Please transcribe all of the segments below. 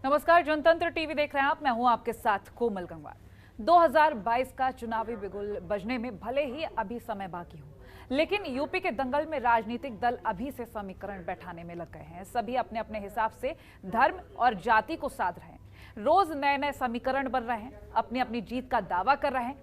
नमस्कार, जनतंत्र टीवी देख रहे हैं आप। मैं हूं आपके साथ कोमल गंगवार। 2022 का चुनावी बिगुल बजने में भले ही अभी समय बाकी हो, लेकिन यूपी के दंगल में राजनीतिक दल अभी से समीकरण बैठाने में लग गए हैं। सभी अपने अपने हिसाब से धर्म और जाति को साध रहे हैं। रोज नए नए समीकरण बन रहे हैं, अपनी अपनी जीत का दावा कर रहे हैं।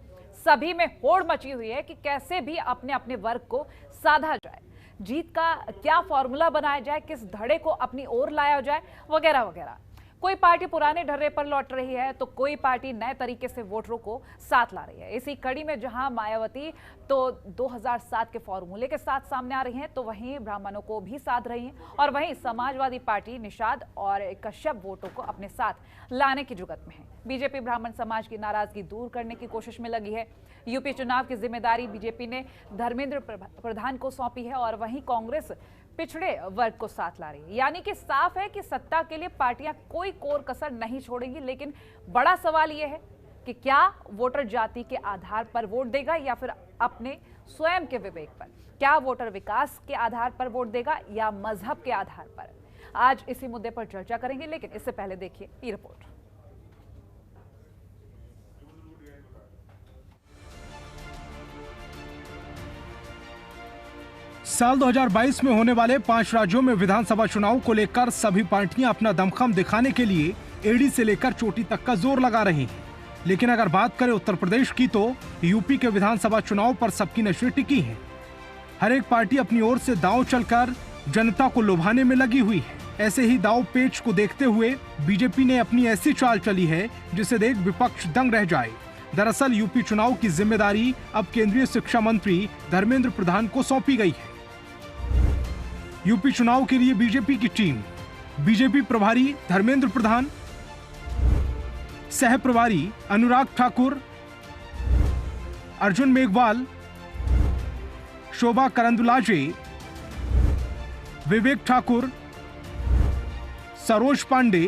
सभी में होड़ मची हुई है कि कैसे भी अपने अपने वर्ग को साधा जाए, जीत का क्या फॉर्मूला बनाया जाए, किस धड़े को अपनी ओर लाया जाए, वगैरह वगैरह। कोई पार्टी पुराने ढर्रे पर लौट रही है तो कोई पार्टी नए तरीके से वोटरों को साथ ला रही है। इसी कड़ी में जहां मायावती तो 2007 के फॉर्मूले के साथ सामने आ रही हैं, तो वहीं ब्राह्मणों को भी साध रही हैं और वहीं समाजवादी पार्टी निषाद और कश्यप वोटों को अपने साथ लाने की जुगत में है। बीजेपी ब्राह्मण समाज की नाराजगी दूर करने की कोशिश में लगी है। यूपी चुनाव की जिम्मेदारी बीजेपी ने धर्मेंद्र प्रधान को सौंपी है और वहीं कांग्रेस पिछड़े वर्ग को साथ ला रही है। यानी कि साफ है कि सत्ता के लिए पार्टियां कोई कोर कसर नहीं छोड़ेंगी। लेकिन बड़ा सवाल यह है कि क्या वोटर जाति के आधार पर वोट देगा या फिर अपने स्वयं के विवेक पर? क्या वोटर विकास के आधार पर वोट देगा या मजहब के आधार पर? आज इसी मुद्दे पर चर्चा करेंगे, लेकिन इससे पहले देखिए ये रिपोर्ट। साल 2022 में होने वाले 5 राज्यों में विधानसभा चुनाव को लेकर सभी पार्टियां अपना दमखम दिखाने के लिए एड़ी से लेकर चोटी तक का जोर लगा रही हैं। लेकिन अगर बात करें उत्तर प्रदेश की, तो यूपी के विधानसभा चुनाव पर सबकी नजरें टिकी हैं। हर एक पार्टी अपनी ओर से दांव चलकर जनता को लुभाने में लगी हुई है। ऐसे ही दांव पेच को देखते हुए बीजेपी ने अपनी ऐसी चाल चली है जिसे देख विपक्ष दंग रह जाए। दरअसल यूपी चुनाव की जिम्मेदारी अब केंद्रीय शिक्षा मंत्री धर्मेंद्र प्रधान को सौंपी गई है। यूपी चुनाव के लिए बीजेपी की टीम, बीजेपी प्रभारी धर्मेंद्र प्रधान, सह प्रभारी अनुराग ठाकुर, अर्जुन मेघवाल, शोभा करंदुलाजे, विवेक ठाकुर, सरोज पांडे,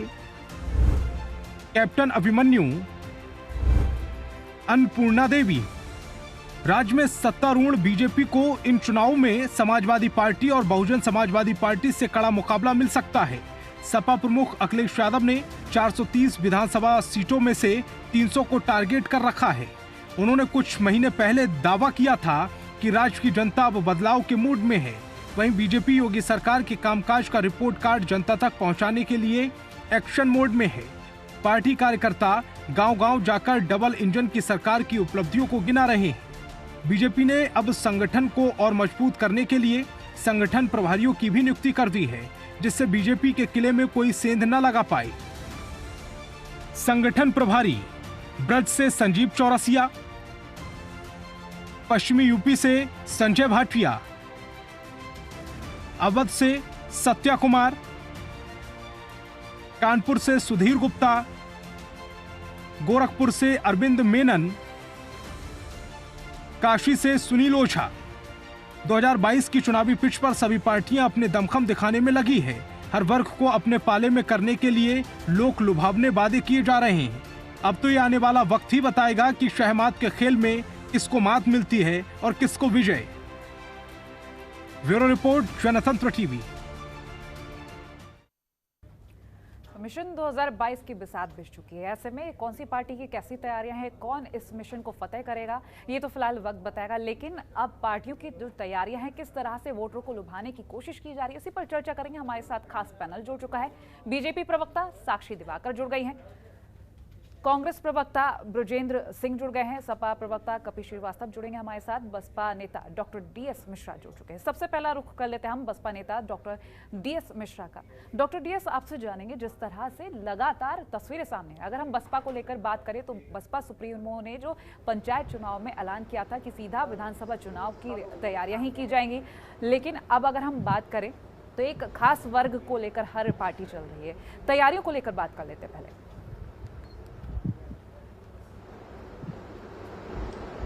कैप्टन अभिमन्यु, अन्नपूर्णा देवी। राज्य में सत्तारूढ़ बीजेपी को इन चुनावों में समाजवादी पार्टी और बहुजन समाजवादी पार्टी से कड़ा मुकाबला मिल सकता है। सपा प्रमुख अखिलेश यादव ने 430 विधानसभा सीटों में से 300 को टारगेट कर रखा है। उन्होंने कुछ महीने पहले दावा किया था कि राज्य की जनता अब बदलाव के मूड में है। वहीं बीजेपी योगी सरकार के कामकाज का रिपोर्ट कार्ड जनता तक पहुंचाने के लिए एक्शन मोड में है। पार्टी कार्यकर्ता गांव-गांव जाकर डबल इंजन की सरकार की उपलब्धियों को गिना रहे हैं। बीजेपी ने अब संगठन को और मजबूत करने के लिए संगठन प्रभारियों की भी नियुक्ति कर दी है, जिससे बीजेपी के किले में कोई सेंध न लगा पाए। संगठन प्रभारी ब्रज से संजीव चौरसिया, पश्चिमी यूपी से संजय भाटिया, अवध से सत्या कुमार, कानपुर से सुधीर गुप्ता, गोरखपुर से अरविंद मेनन, काशी से सुनील ओझा। 2022 की चुनावी पिच पर सभी पार्टियां अपने दमखम दिखाने में लगी है। हर वर्ग को अपने पाले में करने के लिए लोक लुभावने वादे किए जा रहे हैं। अब तो ये आने वाला वक्त ही बताएगा कि शहमात के खेल में किसको मात मिलती है और किसको विजय। ब्यूरो रिपोर्ट, जनतंत्र टीवी। मिशन 2022 की बिसात बिछ चुकी है। ऐसे में कौन सी पार्टी की कैसी तैयारियां हैं, कौन इस मिशन को फतेह करेगा, ये तो फिलहाल वक्त बताएगा। लेकिन अब पार्टियों की जो तैयारियां हैं, किस तरह से वोटरों को लुभाने की कोशिश की जा रही है, उसी पर चर्चा करेंगे। हमारे साथ खास पैनल जुड़ चुका है। बीजेपी प्रवक्ता साक्षी दिवाकर जुड़ गई हैं, कांग्रेस प्रवक्ता ब्रजेंद्र सिंह जुड़ गए हैं, सपा प्रवक्ता कपिल श्रीवास्तव जुड़ेंगे हमारे साथ, बसपा नेता डॉक्टर डीएस मिश्रा जुड़ चुके हैं। सबसे पहला रुख कर लेते हैं हम बसपा नेता डॉक्टर डीएस मिश्रा का। डॉक्टर डीएस, आपसे जानेंगे, जिस तरह से लगातार तस्वीरें सामने हैं, अगर हम बसपा को लेकर बात करें तो बसपा सुप्रीमो ने जो पंचायत चुनाव में ऐलान किया था कि सीधा विधानसभा चुनाव की तैयारियां ही की जाएंगी, लेकिन अब अगर हम बात करें तो एक खास वर्ग को लेकर हर पार्टी चल रही है। तैयारियों को लेकर बात कर लेते हैं पहले।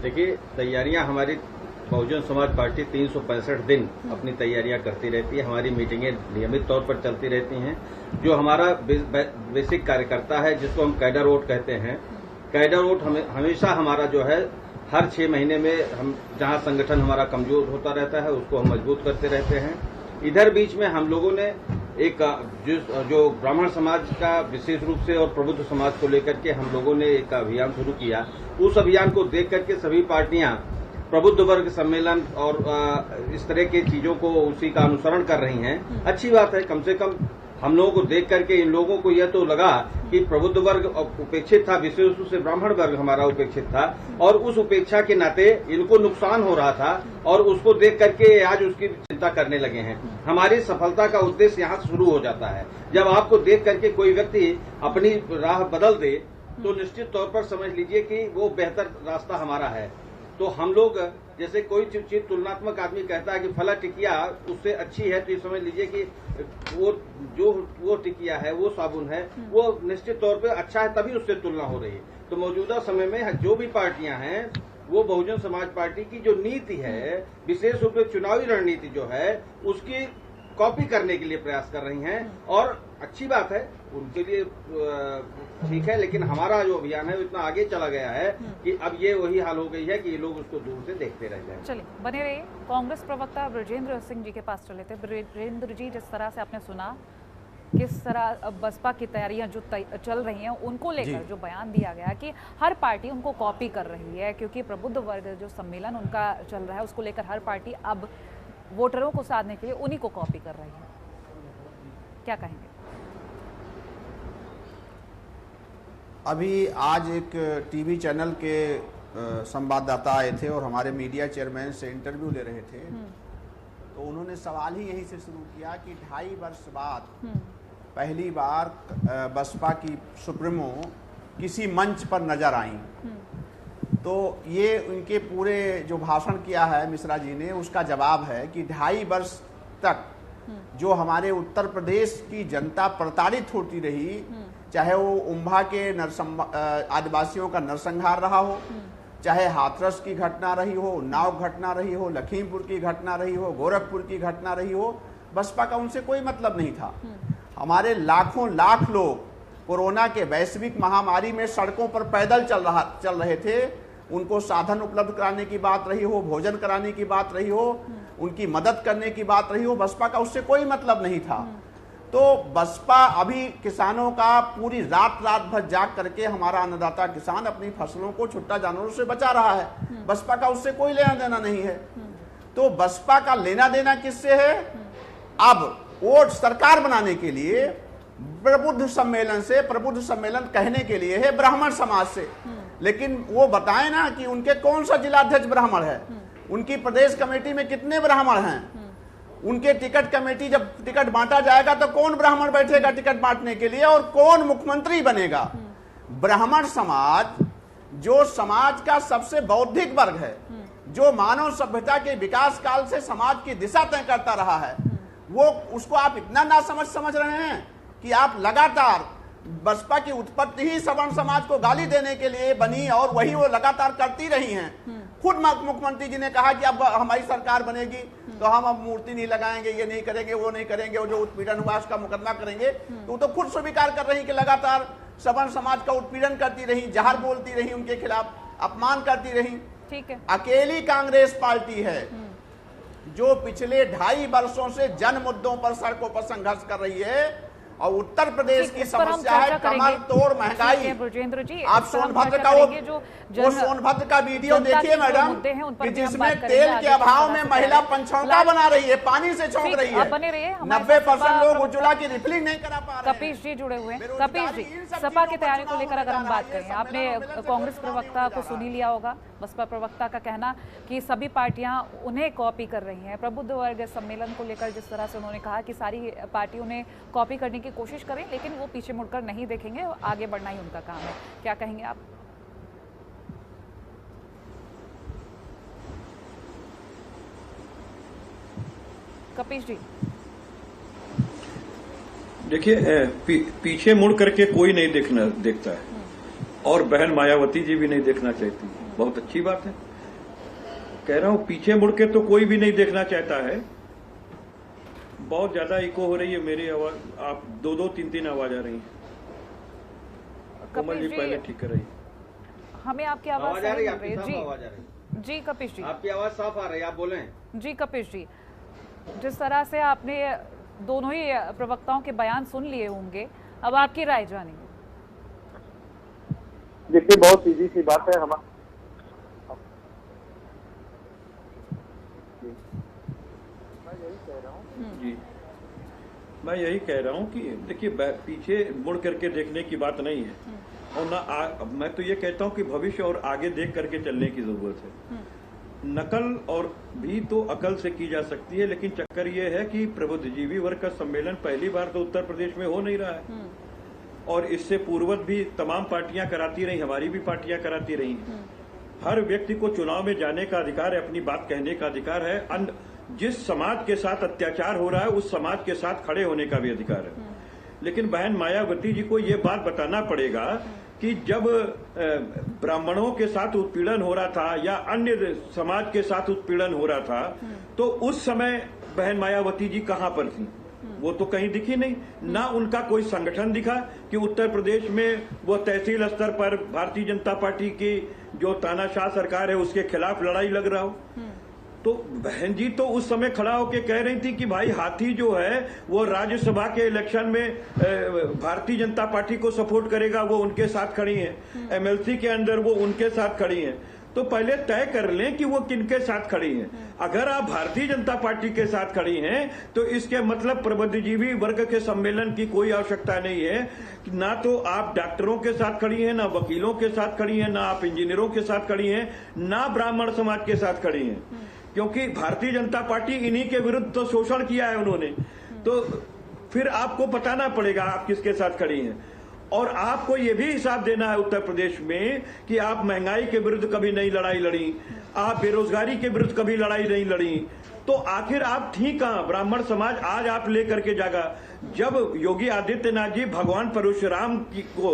देखिए, तैयारियां हमारी बहुजन समाज पार्टी 365 दिन अपनी तैयारियां करती रहती है। हमारी मीटिंगें नियमित तौर पर चलती रहती हैं। जो हमारा बेसिक कार्यकर्ता है, जिसको हम कैडर वोट कहते हैं, कैडर वोट हमेशा हमारा जो है हर 6 महीने में हम जहां संगठन हमारा कमजोर होता रहता है उसको हम मजबूत करते रहते हैं। इधर बीच में हम लोगों ने एक जो ब्राह्मण समाज का विशेष रूप से और प्रबुद्ध समाज को लेकर के हम लोगों ने एक अभियान शुरू किया। उस अभियान को देख करके सभी पार्टियां प्रबुद्ध वर्ग सम्मेलन और इस तरह की चीजों को उसी का अनुसरण कर रही हैं। अच्छी बात है, कम से कम हम लोगों को देख करके इन लोगों को यह तो लगा कि प्रबुद्ध वर्ग उपेक्षित था, विशेष रूप से ब्राह्मण वर्ग हमारा उपेक्षित था, और उस उपेक्षा के नाते इनको नुकसान हो रहा था और उसको देख करके आज उसकी चिंता करने लगे हैं। हमारी सफलता का उद्देश्य यहाँ से शुरू हो जाता है। जब आपको देख करके कोई व्यक्ति अपनी राह बदल दे तो निश्चित तौर पर समझ लीजिए कि वो बेहतर रास्ता हमारा है। तो हम लोग जैसे कोई चीज तुलनात्मक आदमी कहता है कि फला टिकिया उससे अच्छी है, तो ये समझ लीजिए कि वो टिकिया है, वो साबुन है, वो निश्चित तौर पे अच्छा है, तभी उससे तुलना हो रही है। तो मौजूदा समय में जो भी पार्टियां हैं वो बहुजन समाज पार्टी की जो नीति है, विशेष रूप से चुनावी रणनीति जो है, उसकी कॉपी करने के लिए प्रयास कर रही हैं। और अच्छी बात है, उनके लिए ठीक है, लेकिन हमारा जो अभियान है वो इतना आगे चला गया है कि अब ये वही हाल हो गई है कि ये लोग उसको दूर से देखते रह जाए। चलिए बने रहिए। कांग्रेस प्रवक्ता ब्रजेंद्र सिंह जी के पास चले थे। ब्रजेंद्र जी, जिस तरह से आपने सुना किस तरह बसपा की तैयारियां जो चल रही हैं उनको लेकर जो बयान दिया गया कि हर पार्टी उनको कॉपी कर रही है, क्योंकि प्रबुद्ध वर्ग जो सम्मेलन उनका चल रहा है उसको लेकर हर पार्टी अब वोटरों को साधने के लिए उन्हीं को कॉपी कर रही है, क्या कहेंगे? अभी आज एक टीवी चैनल के संवाददाता आए थे और हमारे मीडिया चेयरमैन से इंटरव्यू ले रहे थे, तो उन्होंने सवाल ही यहीं से शुरू किया कि 2.5 वर्ष बाद पहली बार बसपा की सुप्रीमो किसी मंच पर नजर आई। तो ये उनके पूरे जो भाषण किया है मिश्रा जी ने, उसका जवाब है कि 2.5 वर्ष तक जो हमारे उत्तर प्रदेश की जनता प्रताड़ित होती रही, चाहे वो उम्भा के आदिवासियों का नरसंहार रहा हो, चाहे हाथरस की घटना रही हो, उन्नाव घटना रही हो, लखीमपुर की घटना रही हो, गोरखपुर की घटना रही हो, बसपा का उनसे कोई मतलब नहीं था। हमारे लाखों लाख लोग कोरोना के वैश्विक महामारी में सड़कों पर पैदल चल रहे थे। उनको साधन उपलब्ध कराने की बात रही हो, भोजन कराने की बात रही हो, उनकी मदद करने की बात रही हो, बसपा का उससे कोई मतलब नहीं था। तो बसपा अभी किसानों का पूरी रात भर जाग करके हमारा अन्नदाता किसान अपनी फसलों को छुट्टा जानवरों से बचा रहा है। बसपा का उससे कोई लेना देना नहीं है। तो बसपा का लेना देना किससे है? अब वोट सरकार बनाने के लिए प्रबुद्ध सम्मेलन से, प्रबुद्ध सम्मेलन कहने के लिए है ब्राह्मण समाज से। लेकिन वो बताएं ना कि उनके कौन सा जिलाध्यक्ष ब्राह्मण है, उनकी प्रदेश कमेटी में कितने ब्राह्मण हैं, उनके टिकट कमेटी जब टिकट बांटा जाएगा तो कौन ब्राह्मण बैठेगा टिकट बांटने के लिए और कौन मुख्यमंत्री बनेगा? ब्राह्मण समाज जो समाज का सबसे बौद्धिक वर्ग है, जो मानव सभ्यता के विकास काल से समाज की दिशा तय करता रहा है, वो उसको आप इतना ना समझ रहे हैं कि आप लगातार बसपा की उत्पत्ति ही सवर्ण समाज को गाली देने के लिए बनी और वही वो लगातार करती रही हैं। खुद मुख्यमंत्री जी ने कहा कि अब हमारी सरकार बनेगी तो हम अब मूर्ति नहीं लगाएंगे, ये नहीं करेंगे, वो नहीं करेंगे, वो जो उत्पीड़न हुआ उसका मुकदमा करेंगे। तो वो तो खुद स्वीकार कर रही कि लगातार सवर्ण समाज का उत्पीड़न करती रही, जहर बोलती रही, उनके खिलाफ अपमान करती रही। ठीक है, अकेली कांग्रेस पार्टी है जो पिछले 2.5 वर्षों से जन मुद्दों पर सड़कों पर संघर्ष कर रही है। और उत्तर प्रदेश की समस्या है कमर तोड़ महंगाई। ब्रजेंद्र जी, आप सोनभद्र का वो सोनभद्र का वीडियो देखिए मैडम, कि जिसमें तेल के अभाव में महिला पंचौका बना रही है, पानी से छौंक रही है। 90% लोग उज्ज्वला की रिफिलिंग नहीं करा पा रहे हैं। कपीश जी जुड़े हुए हैं। कपीश जी, सपा की तैयारी को लेकर अगर हम बात करें, आपने कांग्रेस प्रवक्ता को सुन ही लिया होगा। बसपा प्रवक्ता का कहना कि सभी पार्टियां उन्हें कॉपी कर रही हैं। प्रबुद्ध वर्ग सम्मेलन को लेकर जिस तरह से उन्होंने कहा कि सारी पार्टी उन्हें कॉपी करने की कोशिश करें, लेकिन वो पीछे मुड़कर नहीं देखेंगे, आगे बढ़ना ही उनका काम है। क्या कहेंगे आप? कपीश जी, देखिए, पीछे मुड़ करके कोई नहीं देखता है और बहन मायावती जी भी नहीं देखना चाहती। बहुत अच्छी बात है, कह रहा हूं पीछे मुड़ के तो कोई भी नहीं देखना चाहता है। बहुत ज्यादा इको हो रही है मेरी आवाज, आप 2-2, 3-3 आवाज आ रही है। कमल जी पहले ठीक कर रही है। हमें आपकी आवाज आ रही है जी। जी कपीश जी, आपकी आवाज साफ आ रही है, आप बोलें। जी कपीश जी, जिस तरह से आपने दोनों ही प्रवक्ताओं के बयान सुन लिए होंगे, अब आपकी राय जानेंगे। देखिए, बहुत सीधी सी बात है। मैं यही कह रहा हूँ कि देखिए, पीछे मुड़ करके देखने की बात नहीं है, और मैं तो ये कहता हूँ कि भविष्य और आगे देख करके चलने की जरूरत है। नकल और भी तो अकल से की जा सकती है, लेकिन चक्कर ये है कि प्रबुद्धजीवी वर्ग का सम्मेलन पहली बार तो उत्तर प्रदेश में हो नहीं रहा है, और इससे पूर्वत भी तमाम पार्टियां कराती रही, हमारी भी पार्टियां कराती रही। हर व्यक्ति को चुनाव में जाने का अधिकार है, अपनी बात कहने का अधिकार है, जिस समाज के साथ अत्याचार हो रहा है उस समाज के साथ खड़े होने का भी अधिकार है। लेकिन बहन मायावती जी को ये बात बताना पड़ेगा कि जब ब्राह्मणों के साथ उत्पीड़न हो रहा था या अन्य समाज के साथ उत्पीड़न हो रहा था, तो उस समय बहन मायावती जी कहां पर थी? वो तो कहीं दिखी नहीं, ना उनका कोई संगठन दिखा कि उत्तर प्रदेश में वो तहसील स्तर पर भारतीय जनता पार्टी की जो तानाशाह सरकार है उसके खिलाफ लड़ाई लग रहा हो। तो बहन जी तो उस समय खड़ा होकर कह रही थी कि भाई हाथी जो है वो राज्यसभा के इलेक्शन में भारतीय जनता पार्टी को सपोर्ट करेगा, वो उनके साथ खड़ी हैं, एमएलसी के अंदर वो उनके साथ खड़ी हैं। तो पहले तय कर लें कि वो किनके साथ खड़ी हैं। अगर आप भारतीय जनता पार्टी के साथ खड़ी हैं तो इसके मतलब प्रबुद्धजीवी वर्ग के सम्मेलन की कोई आवश्यकता नहीं है। ना तो आप डॉक्टरों के साथ खड़ी हैं, ना वकीलों के साथ खड़ी हैं, ना आप इंजीनियरों के साथ खड़ी हैं, ना ब्राह्मण समाज के साथ खड़ी हैं, क्योंकि भारतीय जनता पार्टी इन्हीं के विरुद्ध तो शोषण किया है उन्होंने। तो फिर आपको बताना पड़ेगा आप किसके साथ खड़ी हैं, और आपको ये भी हिसाब देना है उत्तर प्रदेश में कि आप महंगाई के विरुद्ध कभी नहीं लड़ाई लड़ी, आप बेरोजगारी के विरुद्ध कभी लड़ाई नहीं लड़ी, तो आखिर आप ठीक कहां? ब्राह्मण समाज आज आप लेकर के जागा। जब योगी आदित्यनाथ जी भगवान परशुराम को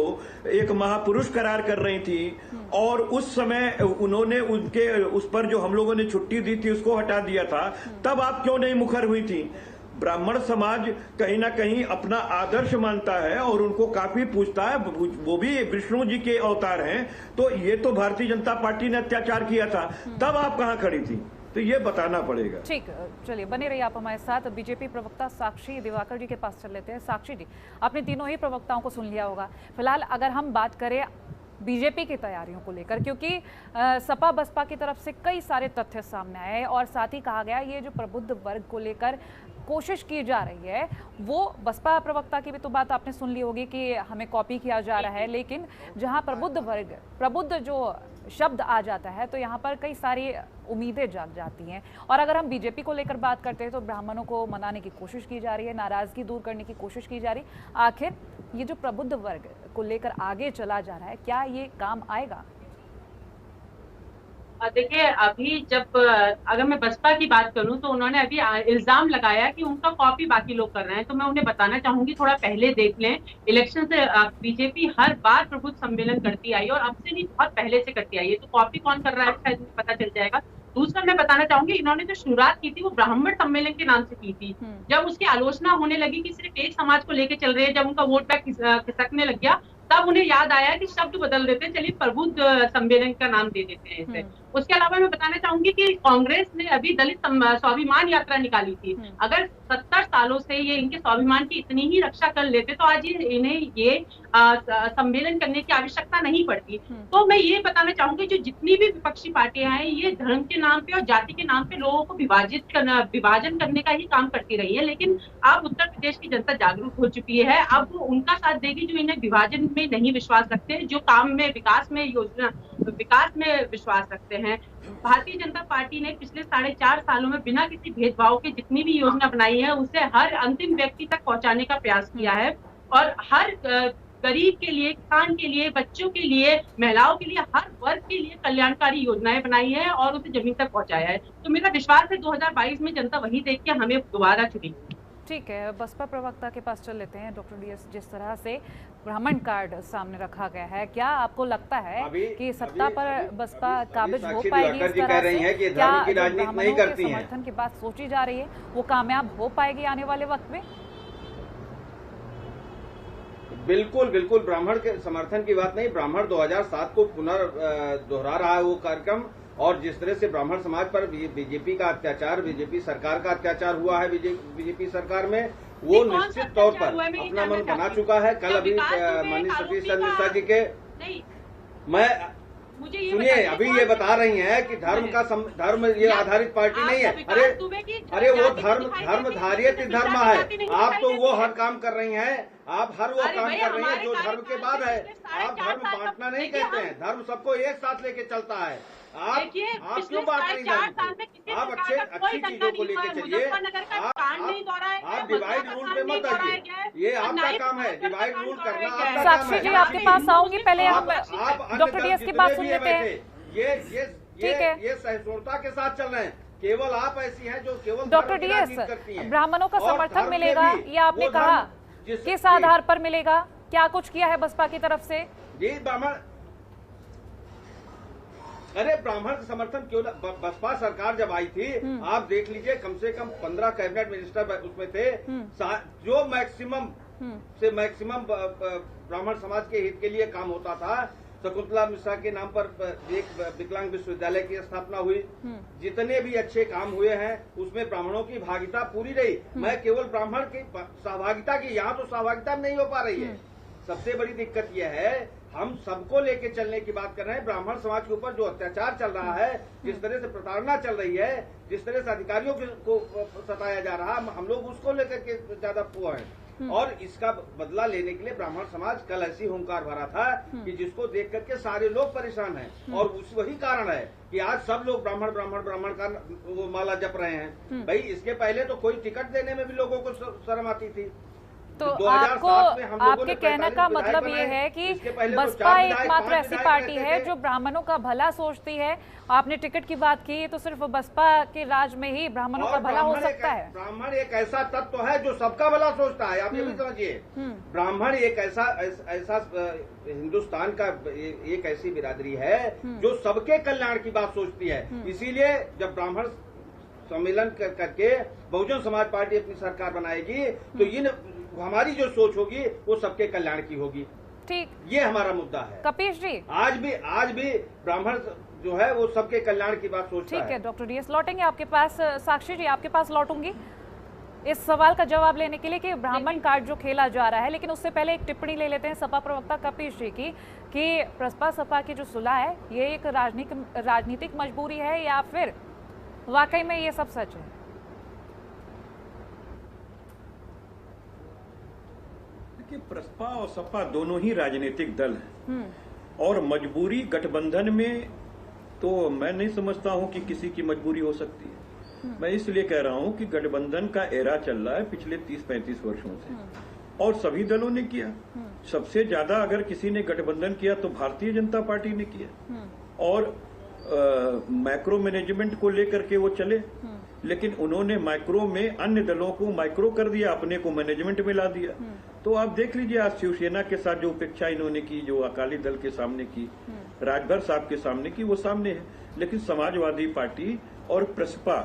एक महापुरुष करार कर रही थी और उस समय उन्होंने उनके उस पर जो हम लोगों ने छुट्टी दी थी उसको हटा दिया था, तब आप क्यों नहीं मुखर हुई थी? ब्राह्मण समाज कहीं ना कहीं अपना आदर्श मानता है और उनको काफी पूछता है, वो भी विष्णु जी के अवतार हैं। तो ये तो भारतीय जनता पार्टी ने अत्याचार किया था, तब आप कहां खड़ी थी? तो ये बताना पड़ेगा। ठीक, चलिए बने रहिए आप हमारे साथ। बीजेपी प्रवक्ता साक्षी दिवाकर जी के पास चल लेते हैं। साक्षी जी, आपने तीनों ही प्रवक्ताओं को सुन लिया होगा। फिलहाल अगर हम बात करें बीजेपी की तैयारियों को लेकर, क्योंकि सपा बसपा की तरफ से कई सारे तथ्य सामने आए और साथ ही कहा गया ये जो प्रबुद्ध वर्ग को लेकर कोशिश की जा रही है, वो बसपा प्रवक्ता की भी तो बात आपने सुन ली होगी कि हमें कॉपी किया जा रहा है, लेकिन जहां प्रबुद्ध वर्ग, प्रबुद्ध जो शब्द आ जाता है तो यहाँ पर कई सारी उम्मीदें जाग जाती हैं। और अगर हम बीजेपी को लेकर बात करते हैं तो ब्राह्मणों को मनाने की कोशिश की जा रही है, नाराजगी दूर करने की कोशिश की जा रही। आखिर ये जो प्रबुद्ध वर्ग को लेकर आगे चला जा रहा है, क्या ये काम आएगा? देखिए, अभी जब अगर मैं बसपा की बात करूं तो उन्होंने अभी इल्जाम लगाया कि उनका कॉपी बाकी लोग कर रहे हैं। तो मैं उन्हें बताना चाहूंगी, थोड़ा पहले देख लें। इलेक्शन से बीजेपी हर बार प्रबुद्ध सम्मेलन करती आई और अब से नहीं, बहुत पहले से करती आई है। तो कॉपी कौन कर रहा है शायद पता चल जाएगा। दूसरा मैं बताना चाहूंगी, इन्होंने जो शुरुआत की थी वो ब्राह्मण सम्मेलन के नाम से की थी। जब उसकी आलोचना होने लगी कि सिर्फ एक समाज को लेकर चल रहे हैं, जब उनका वोट बैंक खिसकने लग गया, तब उन्हें याद आया कि शब्द बदल देते हैं, चलिए प्रबुद्ध सम्मेलन का नाम दे देते हैं इसे। उसके अलावा मैं बताना चाहूंगी कि कांग्रेस ने अभी दलित स्वाभिमान यात्रा निकाली थी। अगर 70 सालों से ये इनके स्वाभिमान की इतनी ही रक्षा कर लेते तो आज इन्हें ये सम्मेलन करने की आवश्यकता नहीं पड़ती। तो मैं ये बताना चाहूंगी, जो जितनी भी विपक्षी पार्टियां हैं ये धर्म के नाम पे और जाति के नाम पे लोगों को विभाजन करने का ही काम करती रही है। लेकिन अब उत्तर प्रदेश की जनता जागरूक हो चुकी है, अब वो उनका साथ देगी जो इन्हें विभाजन में नहीं विश्वास रखते, जो काम में विकास में विश्वास रखते हैं। भारतीय जनता पार्टी ने पिछले 4.5 सालों में बिना किसी भेदभाव के जितनी भी योजना बनाई है उसे हर अंतिम व्यक्ति तक पहुंचाने का प्रयास किया है और हर गरीब के लिए, किसान के लिए, बच्चों के लिए, महिलाओं के लिए, हर वर्ग के लिए कल्याणकारी योजनाएं बनाई है और उसे जमीन तक पहुंचाया है। तो मेरा विश्वास है 2022 में जनता वही देख के हमें दोबारा चुनेगी। ठीक है, बसपा प्रवक्ता के पास चल लेते हैं। डॉक्टर डीएस, जिस तरह से ब्राह्मण कार्ड सामने रखा गया है, क्या आपको लगता है कि सत्ता पर बसपा काबिज हो पाएगी? इस तरह से क्या ब्राह्मणों के समर्थन की बात सोची जा रही है वो कामयाब हो पाएगी आने वाले वक्त में? बिल्कुल बिल्कुल, ब्राह्मण के समर्थन की बात नहीं। ब्राह्मण 2007 को दोहरा रहा है वो कार्यक्रम, और जिस तरह से ब्राह्मण समाज पर बीजेपी का अत्याचार, बीजेपी सरकार का अत्याचार हुआ है बीजेपी सरकार में, वो निश्चित तौर पर अपना मन बना चुका है। कल अभी माननीय सतीश चंद्र मिश्रा जी के मैं सुनिए अभी ये बता रही हैं कि धर्म ये आधारित पार्टी नहीं है। अरे वो धर्मधारी धर्म है। आप तो वो हर काम कर रही हैं, आप हर वो काम कर रही हैं जो धर्म के बाद है। आप धर्म बांटना नहीं कहते हैं, धर्म सबको एक साथ लेके चलता है। आप क्यों बात नहीं जानते? आप अच्छी चीजों को लेके चलिए। आप डिवाइड रूल पे मत आइए, ये आपका काम है, डिवाइड रूल करना आपका काम है। साक्षी जी आपके पास आऊंगी, पहले हम डॉक्टर डीएस की बात सुन लेते हैं। ये सहिष्णुता के साथ चल रहे हैं। केवल आप ऐसी हैं जो केवल डॉक्टर डीएस, ब्राह्मणों का समर्थन मिलेगा ये आपने कहा, किस आधार पर मिलेगा? क्या कुछ किया है बसपा की तरफ से? जी ब्राह्मण का समर्थन क्यों? बसपा सरकार जब आई थी आप देख लीजिए, कम से कम 15 कैबिनेट मिनिस्टर उसमें थे। जो मैक्सिमम से मैक्सिमम ब्राह्मण समाज के हित के लिए काम होता था। शकुंतला मिश्रा के नाम पर एक विकलांग विश्वविद्यालय की स्थापना हुई। जितने भी अच्छे काम हुए हैं उसमें ब्राह्मणों की भागीदारी पूरी रही। मैं केवल ब्राह्मण की सहभागिता की, यहाँ तो सहभागिता नहीं हो पा रही है। सबसे बड़ी दिक्कत यह है, हम सबको लेके चलने की बात कर रहे हैं। ब्राह्मण समाज के ऊपर जो अत्याचार चल रहा है, जिस तरह से प्रताड़ना चल रही है, जिस तरह से अधिकारियों को सताया जा रहा है, हम लोग उसको लेकर के ज्यादा पुआ है। और इसका बदला लेने के लिए ब्राह्मण समाज कल ऐसी हुंकार भरा था कि जिसको देख करके सारे लोग परेशान हैं। और वही कारण है कि आज सब लोग ब्राह्मण ब्राह्मण ब्राह्मण का वो माला जप रहे हैं। भाई इसके पहले तो कोई टिकट देने में भी लोगों को शर्म आती थी। तो आपके कहने का मतलब ये है कि बसपा एकमात्र ऐसी पार्टी है जो ब्राह्मणों का भला सोचती है। आपने टिकट की बात की, तो सिर्फ बसपा के राज में ही ब्राह्मणों का भला हो सकता है। ब्राह्मण एक ऐसा तत्व है जो सबका भला सोचता है, आप ये भी समझिए। ब्राह्मण एक ऐसा हिंदुस्तान का एक ऐसी बिरादरी है जो सबके कल्याण की बात सोचती है। इसीलिए जब ब्राह्मण सम्मेलन करके बहुजन समाज पार्टी अपनी सरकार बनाएगी तो हमारी जो सोच होगी वो सबके कल्याण की होगी। ठीक, ये हमारा मुद्दा है। कपीश जी, आज भी ब्राह्मण जो है वो सबके कल्याण की बात सोचता है। ठीक है डॉक्टर डीएस, लौटेंगे आपके पास। साक्षी जी आपके पास लौटूंगी इस सवाल का जवाब लेने के लिए कि ब्राह्मण कार्ड जो खेला जा रहा है। लेकिन उससे पहले एक टिप्पणी ले लेते हैं सपा प्रवक्ता कपीश जी की कि बसपा सपा की जो सुलह है ये एक राजनीतिक मजबूरी है या फिर वाकई में ये सब सच है? देखिए, प्रसपा और सपा दोनों ही राजनीतिक दल हैं और मजबूरी गठबंधन में तो मैं नहीं समझता हूं कि किसी की मजबूरी हो सकती है। मैं इसलिए कह रहा हूं कि गठबंधन का एरा चल रहा है पिछले 30-35 वर्षों से और सभी दलों ने किया। सबसे ज्यादा अगर किसी ने गठबंधन किया तो भारतीय जनता पार्टी ने किया और मैक्रो मैनेजमेंट को लेकर के वो चले, लेकिन उन्होंने माइक्रो में अन्य दलों को माइक्रो कर दिया, अपने को मैनेजमेंट में ला दिया। तो आप देख लीजिए आज शिवसेना के साथ जो उपेक्षा इन्होंने की, जो अकाली दल के सामने की, राजभर साहब के सामने की, वो सामने है। लेकिन समाजवादी पार्टी और प्रसपा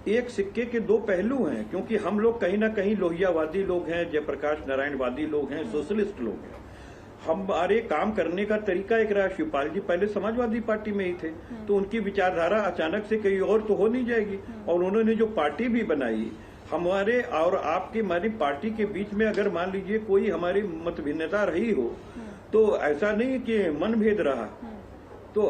एक सिक्के के दो पहलू हैं, क्योंकि हम लोग कहीं ना कहीं लोहियावादी लोग हैं, जयप्रकाश नारायणवादी लोग हैं, सोशलिस्ट लोग हैं। हमारे काम करने का तरीका एक रहा। शिवपाल जी पहले समाजवादी पार्टी में ही थे, तो उनकी विचारधारा अचानक से कहीं और तो हो नहीं जाएगी। और उन्होंने जो पार्टी भी बनाई, हमारे और आपकी हमारी पार्टी के बीच में अगर मान लीजिए कोई हमारी मतभिन्नता रही हो तो ऐसा नहीं कि मनभेद रहा, तो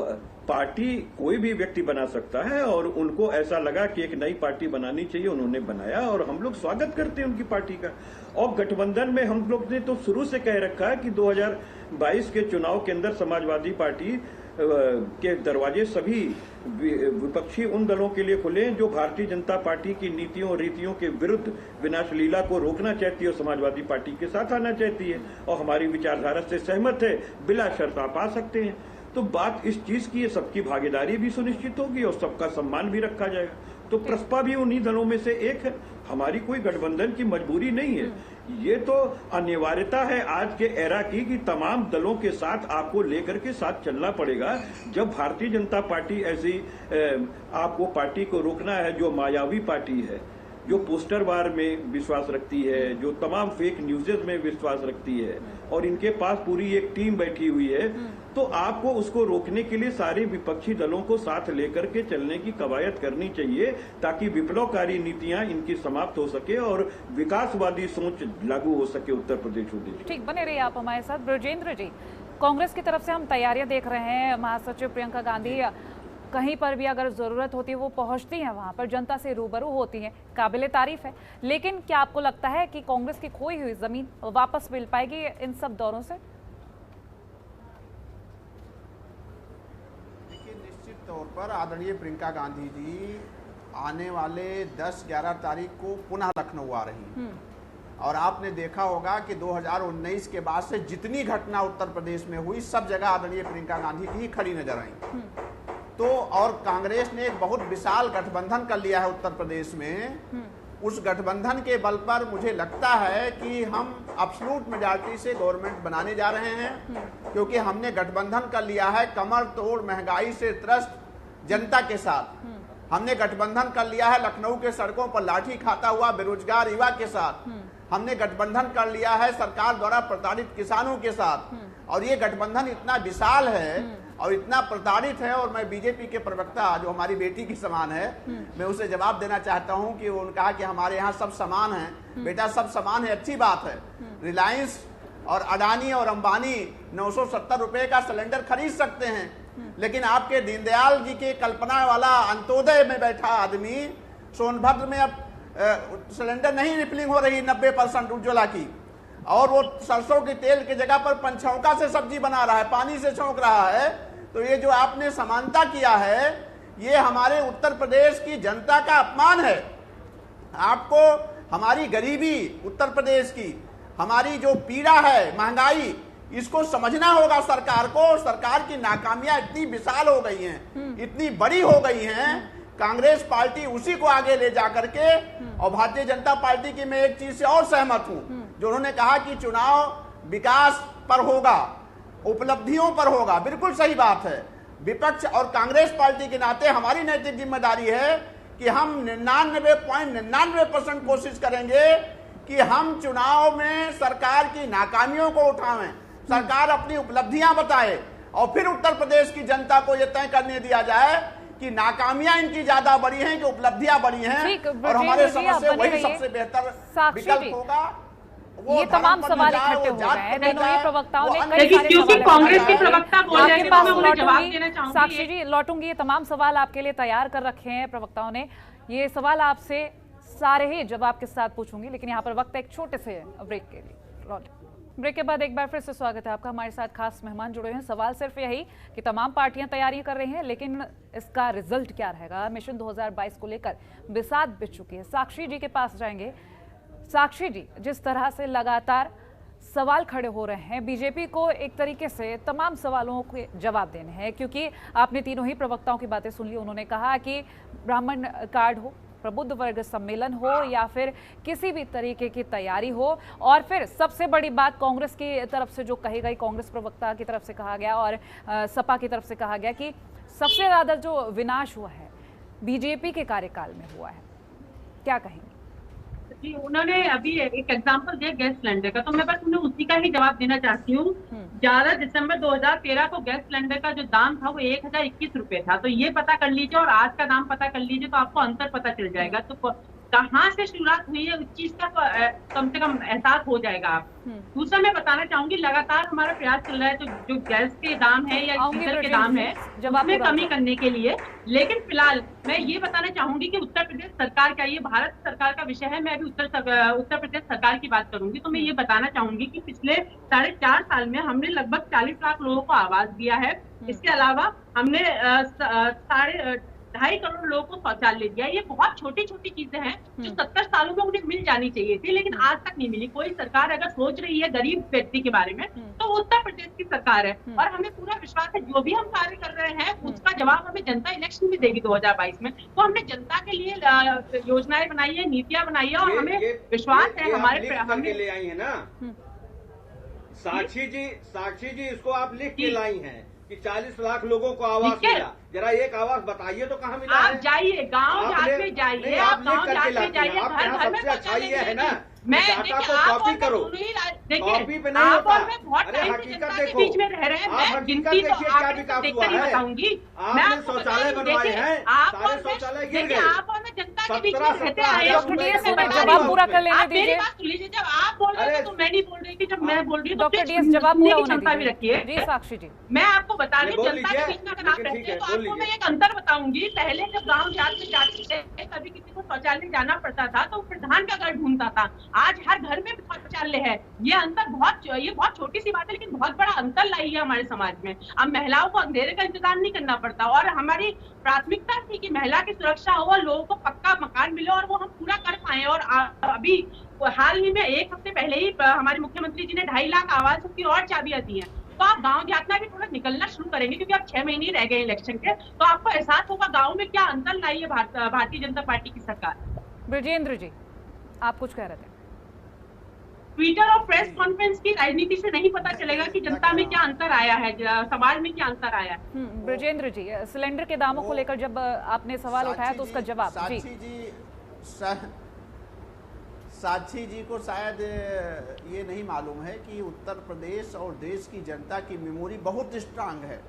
पार्टी कोई भी व्यक्ति बना सकता है और उनको ऐसा लगा कि एक नई पार्टी बनानी चाहिए, उन्होंने बनाया और हम लोग स्वागत करते हैं उनकी पार्टी का। और गठबंधन में हम लोग ने तो शुरू से कह रखा है कि 2022 के चुनाव के अंदर समाजवादी पार्टी के दरवाजे सभी विपक्षी उन दलों के लिए खुले हैं जो भारतीय जनता पार्टी की नीतियों और रीतियों के विरुद्ध विनाश लीला को रोकना चाहती है और समाजवादी पार्टी के साथ आना चाहती है और हमारी विचारधारा से सहमत है, बिला शर्त आप आ सकते हैं। तो बात इस चीज की है, सबकी भागीदारी भी सुनिश्चित होगी और सबका सम्मान भी रखा जाएगा। तो प्रसपा भी उन्हीं दलों में से एक है, हमारी कोई गठबंधन की मजबूरी नहीं है। ये तो अनिवार्यता है आज के एरा की कि तमाम दलों के साथ आपको लेकर के साथ चलना पड़ेगा। जब भारतीय जनता पार्टी ऐसी आपको पार्टी को रोकना है जो मायावी पार्टी है, जो पोस्टर वार में विश्वास रखती है, जो तमाम फेक न्यूज़ेस में विश्वास रखती है, और इनके पास पूरी एक टीम बैठी हुई है, तो आपको उसको रोकने के लिए सारे विपक्षी दलों को साथ लेकर के चलने की कवायद करनी चाहिए, ताकि विप्लवकारी नीतियां इनकी समाप्त हो सके और विकासवादी सोच लागू हो सके उत्तर प्रदेश में। ठीक, बने रहिए आप हमारे साथ। ब्रजेंद्र जी, कांग्रेस की तरफ से हम तैयारियां देख रहे हैं, महासचिव प्रियंका गांधी कहीं पर भी अगर जरूरत होती है वो पहुंचती हैं, वहां पर जनता से रूबरू होती हैं, काबिले तारीफ है। लेकिन क्या आपको लगता है कि कांग्रेस की खोई हुई जमीन वापस मिल पाएगी इन सब दौरों से? देखिए, निश्चित तौर पर आदरणीय प्रियंका गांधी जी आने वाले 10-11 तारीख को पुनः लखनऊ आ रही हैं। और आपने देखा होगा कि 2019 के बाद से जितनी घटना उत्तर प्रदेश में हुई, सब जगह आदरणीय प्रियंका गांधी जी खड़ी नजर आई। तो और कांग्रेस ने एक बहुत विशाल गठबंधन कर लिया है उत्तर प्रदेश में। उस गठबंधन के बल पर मुझे लगता है कि हम एब्सोल्यूट मेजॉरिटी से गवर्नमेंट बनाने जा रहे हैं, क्योंकि हमने गठबंधन कर लिया है कमर तोड़ महंगाई से त्रस्त जनता के साथ। हमने गठबंधन कर लिया है लखनऊ के सड़कों पर लाठी खाता हुआ बेरोजगार युवा के साथ। हमने गठबंधन कर लिया है सरकार द्वारा प्रताड़ित किसानों के साथ। और ये गठबंधन इतना विशाल है और इतना प्रताड़ित है, और मैं बीजेपी के प्रवक्ता जो हमारी बेटी की समान है, मैं उसे जवाब देना चाहता हूं कि उन्होंने कहा कि हमारे यहाँ सब समान है। बेटा, सब समान है, अच्छी बात है। रिलायंस और अडानी और अंबानी 970 रुपए का सिलेंडर खरीद सकते हैं, लेकिन आपके दीनदयाल जी के कल्पना वाला अंत्योदय में बैठा आदमी सोनभद्र में अब सिलेंडर नहीं रिफिलिंग हो रही 90% उज्ज्वला की, और वो सरसों के तेल की जगह पर पंचौका से सब्जी बना रहा है, पानी से छौंक रहा है। तो ये जो आपने समानता किया है, ये हमारे उत्तर प्रदेश की जनता का अपमान है। आपको हमारी गरीबी उत्तर प्रदेश की, हमारी जो पीड़ा है महंगाई, इसको समझना होगा सरकार को। सरकार की नाकामियां इतनी विशाल हो गई हैं, इतनी बड़ी हो गई हैं, कांग्रेस पार्टी उसी को आगे ले जा करके। और भारतीय जनता पार्टी की मैं एक चीज से और सहमत हूं, जो उन्होंने कहा कि चुनाव विकास पर होगा, उपलब्धियों पर होगा। बिल्कुल सही बात है। विपक्ष और कांग्रेस पार्टी के नाते हमारी नैतिक जिम्मेदारी है कि हम 99.99% कोशिश करेंगे कि हम चुनाव में सरकार की नाकामियों को उठावें, सरकार अपनी उपलब्धियां बताए, और फिर उत्तर प्रदेश की जनता को यह तय करने दिया जाए कि नाकामियां इनकी ज्यादा बड़ी हैं कि उपलब्धियां बड़ी हैं, और हमारे समझ से वही सबसे बेहतर विकल्प होगा। ये तमाम सवाल इकट्ठे हो गए हैं, दोनों ही प्रवक्ताओं ने कई सारे क्योंकि कांग्रेस के प्रवक्ता बोल रहे हैं, मैं उन्हें जवाब देना चाहूंगी। साक्षी जी, लौटूंगी। ये तमाम सवाल आपके लिए तैयार कर रखे हैं प्रवक्ताओं ने। ये सवाल आपसे सारे ही जवाब के साथ पूछूंगी, लेकिन यहाँ पर वक्त एक छोटे से ब्रेक के लिए। ब्रेक के बाद एक बार फिर से स्वागत है आपका। हमारे साथ खास मेहमान जुड़े हैं। सवाल सिर्फ यही कि तमाम पार्टियां तैयारियां कर रही हैं, लेकिन इसका रिजल्ट क्या रहेगा? मिशन 2022 को लेकर बिसात बिछ चुकी है। साक्षी जी के पास जाएंगे। साक्षी जी, जिस तरह से लगातार सवाल खड़े हो रहे हैं, बीजेपी को एक तरीके से तमाम सवालों के जवाब देने हैं, क्योंकि आपने तीनों ही प्रवक्ताओं की बातें सुन ली। उन्होंने कहा कि ब्राह्मण कार्ड हो, प्रबुद्ध वर्ग सम्मेलन हो, या फिर किसी भी तरीके की तैयारी हो, और फिर सबसे बड़ी बात कांग्रेस की तरफ से जो कही गई, कांग्रेस प्रवक्ता की तरफ से कहा गया और सपा की तरफ से कहा गया कि सबसे ज्यादा जो विनाश हुआ है बीजेपी के कार्यकाल में हुआ है। क्या कहेंगे? जी, उन्होंने अभी एक एग्जांपल दिया गैस सिलेंडर का, तो मैं बस उन्हें उसी का ही जवाब देना चाहती हूँ। 11 दिसंबर 2013 को गैस सिलेंडर का जो दाम था वो 1021 रुपए था। तो ये पता कर लीजिए और आज का दाम पता कर लीजिए, तो आपको अंतर पता चल जाएगा। तो कहाँ से शुरुआत हुई है उस चीज का कम से कम एहसास हो जाएगा आप। दूसरा मैं बताना चाहूंगी, लगातार हमारा प्रयास चल रहा है तो जो गैस के दाम है या डीजल के दाम है उसमें कमी करने के लिए। लेकिन फिलहाल मैं ये बताना चाहूंगी कि उत्तर प्रदेश सरकार का, ये भारत सरकार का विषय है, मैं अभी उत्तर प्रदेश सरकार की बात करूंगी, तो मैं ये बताना चाहूंगी कि पिछले 4.5 साल में हमने लगभग 40 लाख लोगों को आवास दिया है। इसके अलावा हमने 2.5 करोड़ लोगों को शौचालय दिया। ये बहुत छोटी छोटी चीजें हैं जो 70 सालों में उन्हें मिल जानी चाहिए थी, लेकिन आज तक नहीं मिली। कोई सरकार अगर सोच रही है गरीब व्यक्ति के बारे में तो उत्तर प्रदेश की सरकार है, और हमें पूरा विश्वास है जो भी हम कार्य कर रहे हैं उसका जवाब हमें जनता इलेक्शन भी देगी 2022 में। तो हमने जनता के लिए योजनाएं बनाई है, नीतियां बनाई है, और हमें विश्वास है हमारे हमें ले आई है ना साक्षी जी, इसको आप लिख के लाई हैं कि 40 लाख लोगों को आवास ठीक है। मिला। जरा एक आवास बताइए तो कहाँ मिला आप है? जाइए गांव आपने- जात में जाइए, नहीं, आप आप गांव लिख जात करके में लाती हैं। जाइए, आपके घर यहाँ घर में सबसे अच्छा शौचालय ये है ना, मैं डाटा देखिए, को आप कॉपी और मैं करो। दोनों ही देखिए, कॉपी पे नहीं आप होता। और मैं बहुत अरे टाइम से हकीकत जनता के देखो। बीच में रह रहे हैं, आप मैं हकीकत गिनती तो देखिए क्या आंकड़े विकास देखकर हुआ ही है। बताऊंगी। आपने मैं आपको बता शौचालय रही हूँ, बनवाए देखिए, हैं, आप सारे और मैं शौचालय गिर देखिए, गए। आप और मैं जनता के बीच में 17 रहते आए हैं। डॉक्टर डीएस मैं बता रही जवाब हूँ। पूरा कर लेने आप मेरी दीजिए। बात सुन लीजिए, जब आप बोल रहे थे अरे- तो मैं नहीं बोल रही थी, जब मैं बोल रही हूँ तो डॉक्टर प्लीज डीएस जवाब सुनने पूरा की होने क्षमता भी दीजिए। रखिए। जी साक्षी जी, मैं आपको बता रही हूँ, बोल जनता के लीजिए, बीच में अगर आप लेकिन रहते ठीक हैं है, तो बोल आपको मैं लीजिए। एक अंतर बताऊंगी। पहले जब गांव जात में जाते थे, कभी किसी को शौचालय जाना पड़ता था तो प्रधान का घर ढूंढता था। आज हर घर में शौचालय है। ये अंतर ये बहुत छोटी सी बात है, लेकिन बहुत बड़ा अंतर लाई है हमारे समाज में। अब महिलाओं को अंधेरे का इंतजार नहीं करना पड़ता, और हमारी प्राथमिकता थी कि महिला की सुरक्षा हो और लोगों को पक्का मकान मिले, और वो हम पूरा कर पाए। और अभी हाल ही में एक हफ्ते पहले ही हमारे मुख्यमंत्री जी ने 2.5 लाख आवासों की और चाबियां दी हैं। तो आप गांव जातना भी थोड़ा निकलना शुरू करेंगे, क्योंकि अब 6 महीने रह गए इलेक्शन के, तो आपको एहसास होगा गांव में क्या अंतर लाई है भारतीय जनता पार्टी की सरकार। ब्रजेंद्र जी आप कुछ कह रहे थे। ट्विटर और प्रेस कॉन्फ्रेंस की राजनीति से नहीं पता चलेगा कि जनता में क्या अंतर आया है, समाज में क्या अंतर आया है। ब्रजेंद्र जी, सिलेंडर के दामों को लेकर जब आपने सवाल उठाया तो उसका जवाब जी। साक्षी जी को शायद ये नहीं मालूम है कि उत्तर प्रदेश और देश की जनता की मेमोरी बहुत स्ट्रांग है।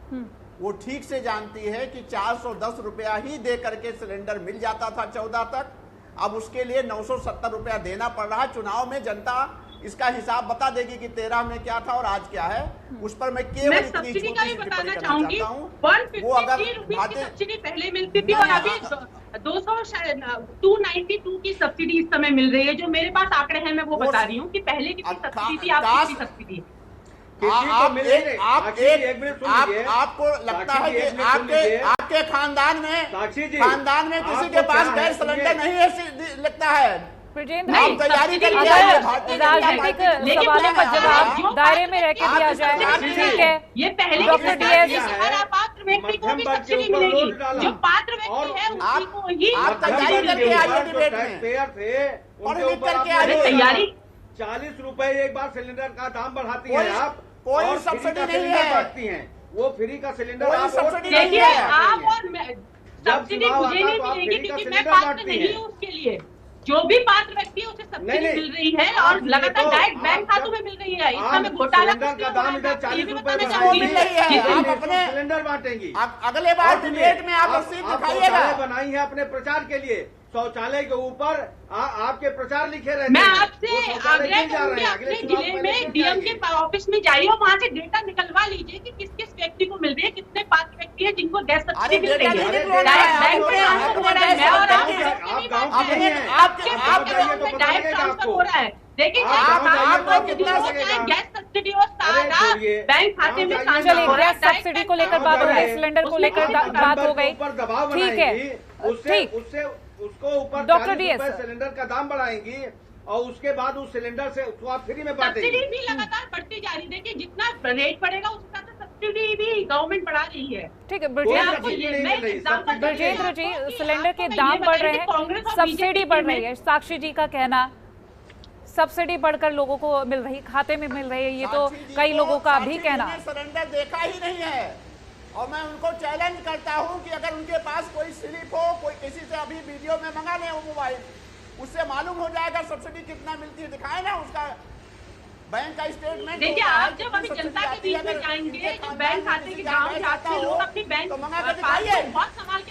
वो ठीक से जानती है कि 410 रुपया ही दे करके सिलेंडर मिल जाता था 14 तक, अब उसके लिए 970 रुपया देना पड़ रहा है। चुनाव में जनता इसका हिसाब बता देगी कि 13 में क्या था और आज क्या है। उस पर मैं केवल इतनी सब्सिडी छोटी का सी भी टिप्पणी बताना करना चाहूंगी। चाहता हूँ। 153 रुपीज की सब्सिडी पहले मिलती थी और अभी 292 की सब्सिडी इस समय मिल रही है। जो मेरे पास आंकड़े हैं मैं वो बता रही हूँ कि पहले कितनी सब्सिडी थी, आप कितनी सब्सिडी। आपको लगता है कि आपके खानदान में किसी के पास गैस सिलेंडर नहीं है लगता है। ब्रजेंद्र तैयारी अगर राजनीतिक सवालों का जवाब दायरे में रह के दिया जाए, ठीक है। ये पहले डॉक्टर डीएस पात्र व्यक्ति को भी सब्सिडी मिलेगी, जो पात्र व्यक्ति है उसी को ही। आप तैयारी करके आइए डिबेट में, और लिख करके आइए। तैयारी 40 रुपए एक बार सिलेंडर का दाम बढ़ाती हैं आप, कोई और सब्सिडी फ्री का नहीं सिलेंडर है। बढ़ाती हैं। वो फ्री का सिलेंडर कोई आप सब्सिडी वोट नहीं देखिए, है। आप और सब्सिडी चुनाव मुझे आता नहीं तो आप मिलेगी फ्री का क्योंकि मैं सिलेंडर पात्र बांटती नहीं हैं। हूँ उसके लिए। जो भी पात्र व्यक्ति है उसे सब्सिडी नहीं, मिल रही है आप और लगातार देखो, डायरेक्ट बैंक आप खातों में मिल रही है। इस समय घोटाला सिलेंडर का दाम इधर 40 रुपए मिल रही है। आप अपने सिलेंडर बांटेंगी। अगले बार डिबेट में आप रसीद दिखाइएगा। शौचालय बनाई है अपने प्रचार के लिए, शौचालय के ऊपर आपके प्रचार लिखे रहते मैं हैं। आपसे वो शौचालय आग्रह नहीं जा रहे करूंगी, हैं। अपने अगले चुनाव जिले पहले में क्यों डीएम जाएंगे? के ऑफिस में जाइए और वहाँ से डेटा निकलवा लीजिए कि किस किस व्यक्ति को मिल रही है, कितने पात्र व्यक्ति है जिनको गैस सब्सिडी मिल रही है। अरे डायरेक्ट बैंक में ट्रांसफर हो रहा है। मैं और आप आप गाँव के नहीं हैं। आपके आप जाइए तो पता डायरेक्ट लगेगा ट्रांसफर आपको। हो रहा है। देखिए आप कितना गैस सब्सिडी हो सारा बैंक खाते में चलिए, गैस सब्सिडी को लेकर बात हो गई, सिलेंडर को लेकर बात हो गई, ठीक है, ठीक। उसको ऊपर डॉक्टर 40 डीएस रुपए सिलेंडर का दाम बढ़ाएंगी और उसके बाद उस सिलेंडर से उसको आप फ्री में बांटेंगी। सब्सिडी भी लगातार बढ़ती जा रही है। देखिए, जितना रेट बढ़ेगा उस हिसाब से सब्सिडी भी गवर्नमेंट बढ़ा रही है। ठीक है। ब्रजेंद्र जी, सिलेंडर के दाम बढ़ रहे हैं, सब्सिडी बढ़ रही है। साक्षी जी का कहना सब्सिडी बढ़कर लोगों को मिल रही, खाते में मिल रही है, ये तो कई लोगों का भी कहना है। सिलेंडर देखा ही नहीं है, और मैं उनको चैलेंज करता हूं कि अगर उनके पास कोई स्लिप हो, कोई किसी से अभी वीडियो में मंगा ले वो मोबाइल, उससे मालूम हो जाएगा सब्सिडी कितना मिलती है। दिखाए ना उसका बैंक का स्टेटमेंट। देखिए, आप जब अभी जनता के बीच में जाएंगे तो बैंक खाते के गांव जाते लोग अपनी बैंक तो मंगा कर दिखाइए।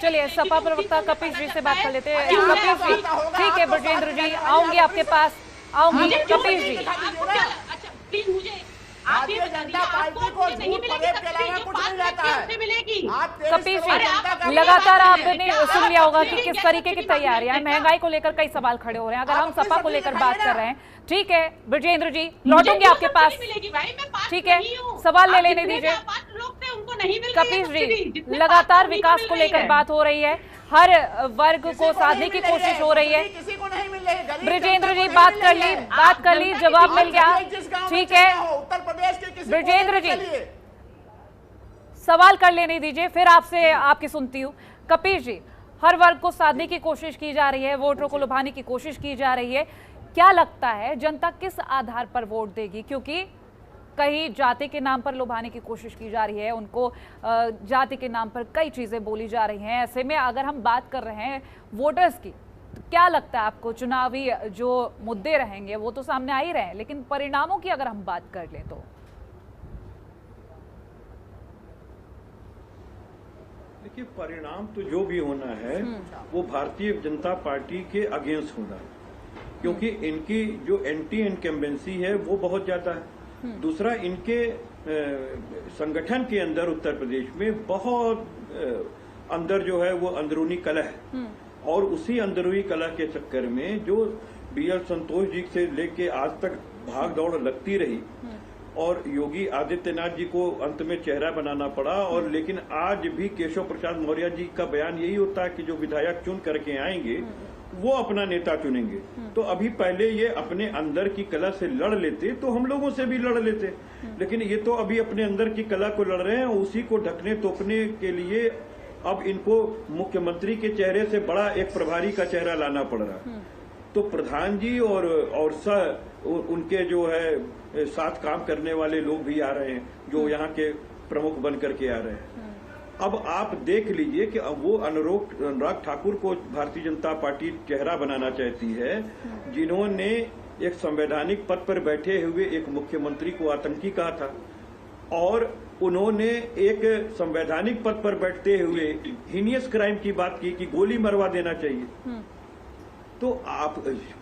चलिए, सपा प्रवक्ता कपिश जी से बात कर लेते हैं। कपिश जी, ठीक है, ब्रजेंद्र जी आऊंगी आपके पास, आऊंगी। कपिश जी, अच्छा प्लीज मुझे आप ये जनता पार्टी को नहीं मिलेगी सब्सिडी, कुछ नहीं रहता है मिलेगी। कपिश जी, लगातार आपने सुन लिया होगा कि किस तरीके की तैयारियां हैं। महंगाई को लेकर कई सवाल खड़े हो रहे हैं। अगर हम सपा को लेकर बात कर रहे हैं, ठीक है ब्रजेंद्र जी, लौटूंगी आपके पास, ठीक है, सवाल ले लेने दीजिए। कपिश जी, लगातार विकास को लेकर बात हो रही है, हर वर्ग को साधने की कोशिश हो रही है। किसी को नहीं मिल रही। ब्रजेंद्र जी बात कर ली, जवाब मिल गया, ठीक है। उत्तर प्रदेश के किसी ब्रजेंद्र जी, सवाल कर लेने दीजिए, फिर आपसे आपकी सुनती हूँ। कपिश जी, हर वर्ग को साधने की कोशिश की जा रही है, वोटरों को लुभाने की कोशिश की जा रही है, क्या लगता है जनता किस आधार पर वोट देगी? क्योंकि कहीं जाति के नाम पर लुभाने की कोशिश की जा रही है, उनको जाति के नाम पर कई चीजें बोली जा रही हैं। ऐसे में अगर हम बात कर रहे हैं वोटर्स की, तो क्या लगता है आपको चुनावी जो मुद्दे रहेंगे वो तो सामने आ ही रहे हैं, लेकिन परिणामों की अगर हम बात कर लें तो? देखिए, परिणाम तो जो भी होना है वो भारतीय जनता पार्टी के अगेंस्ट होना है, क्योंकि इनकी जो एंटी इनकम्बेंसी है वो बहुत ज्यादा है। दूसरा, इनके संगठन के अंदर उत्तर प्रदेश में बहुत अंदर जो है वो अंदरूनी कलह है, और उसी अंदरूनी कलह के चक्कर में जो BL संतोष जी से लेके आज तक भाग दौड़ लगती रही, और योगी आदित्यनाथ जी को अंत में चेहरा बनाना पड़ा। और लेकिन आज भी केशव प्रसाद मौर्य जी का बयान यही होता है कि जो विधायक चुन करके आएंगे वो अपना नेता चुनेंगे। तो अभी पहले ये अपने अंदर की कला से लड़ लेते तो हम लोगों से भी लड़ लेते, लेकिन ये तो अभी अपने अंदर की कला को लड़ रहे हैं। उसी को ढकने तोपने के लिए अब इनको मुख्यमंत्री के चेहरे से बड़ा एक प्रभारी का चेहरा लाना पड़ रहा है। तो प्रधान जी और उनके जो है साथ काम करने वाले लोग भी आ रहे हैं, जो यहाँ के प्रमुख बन करके आ रहे हैं। अब आप देख लीजिए कि अब वो अनुराग ठाकुर को भारतीय जनता पार्टी चेहरा बनाना चाहती है, जिन्होंने एक संवैधानिक पद पर बैठे हुए एक मुख्यमंत्री को आतंकी कहा था, और उन्होंने एक संवैधानिक पद पर बैठते हुए हीनियस क्राइम की बात की कि गोली मरवा देना चाहिए। तो आप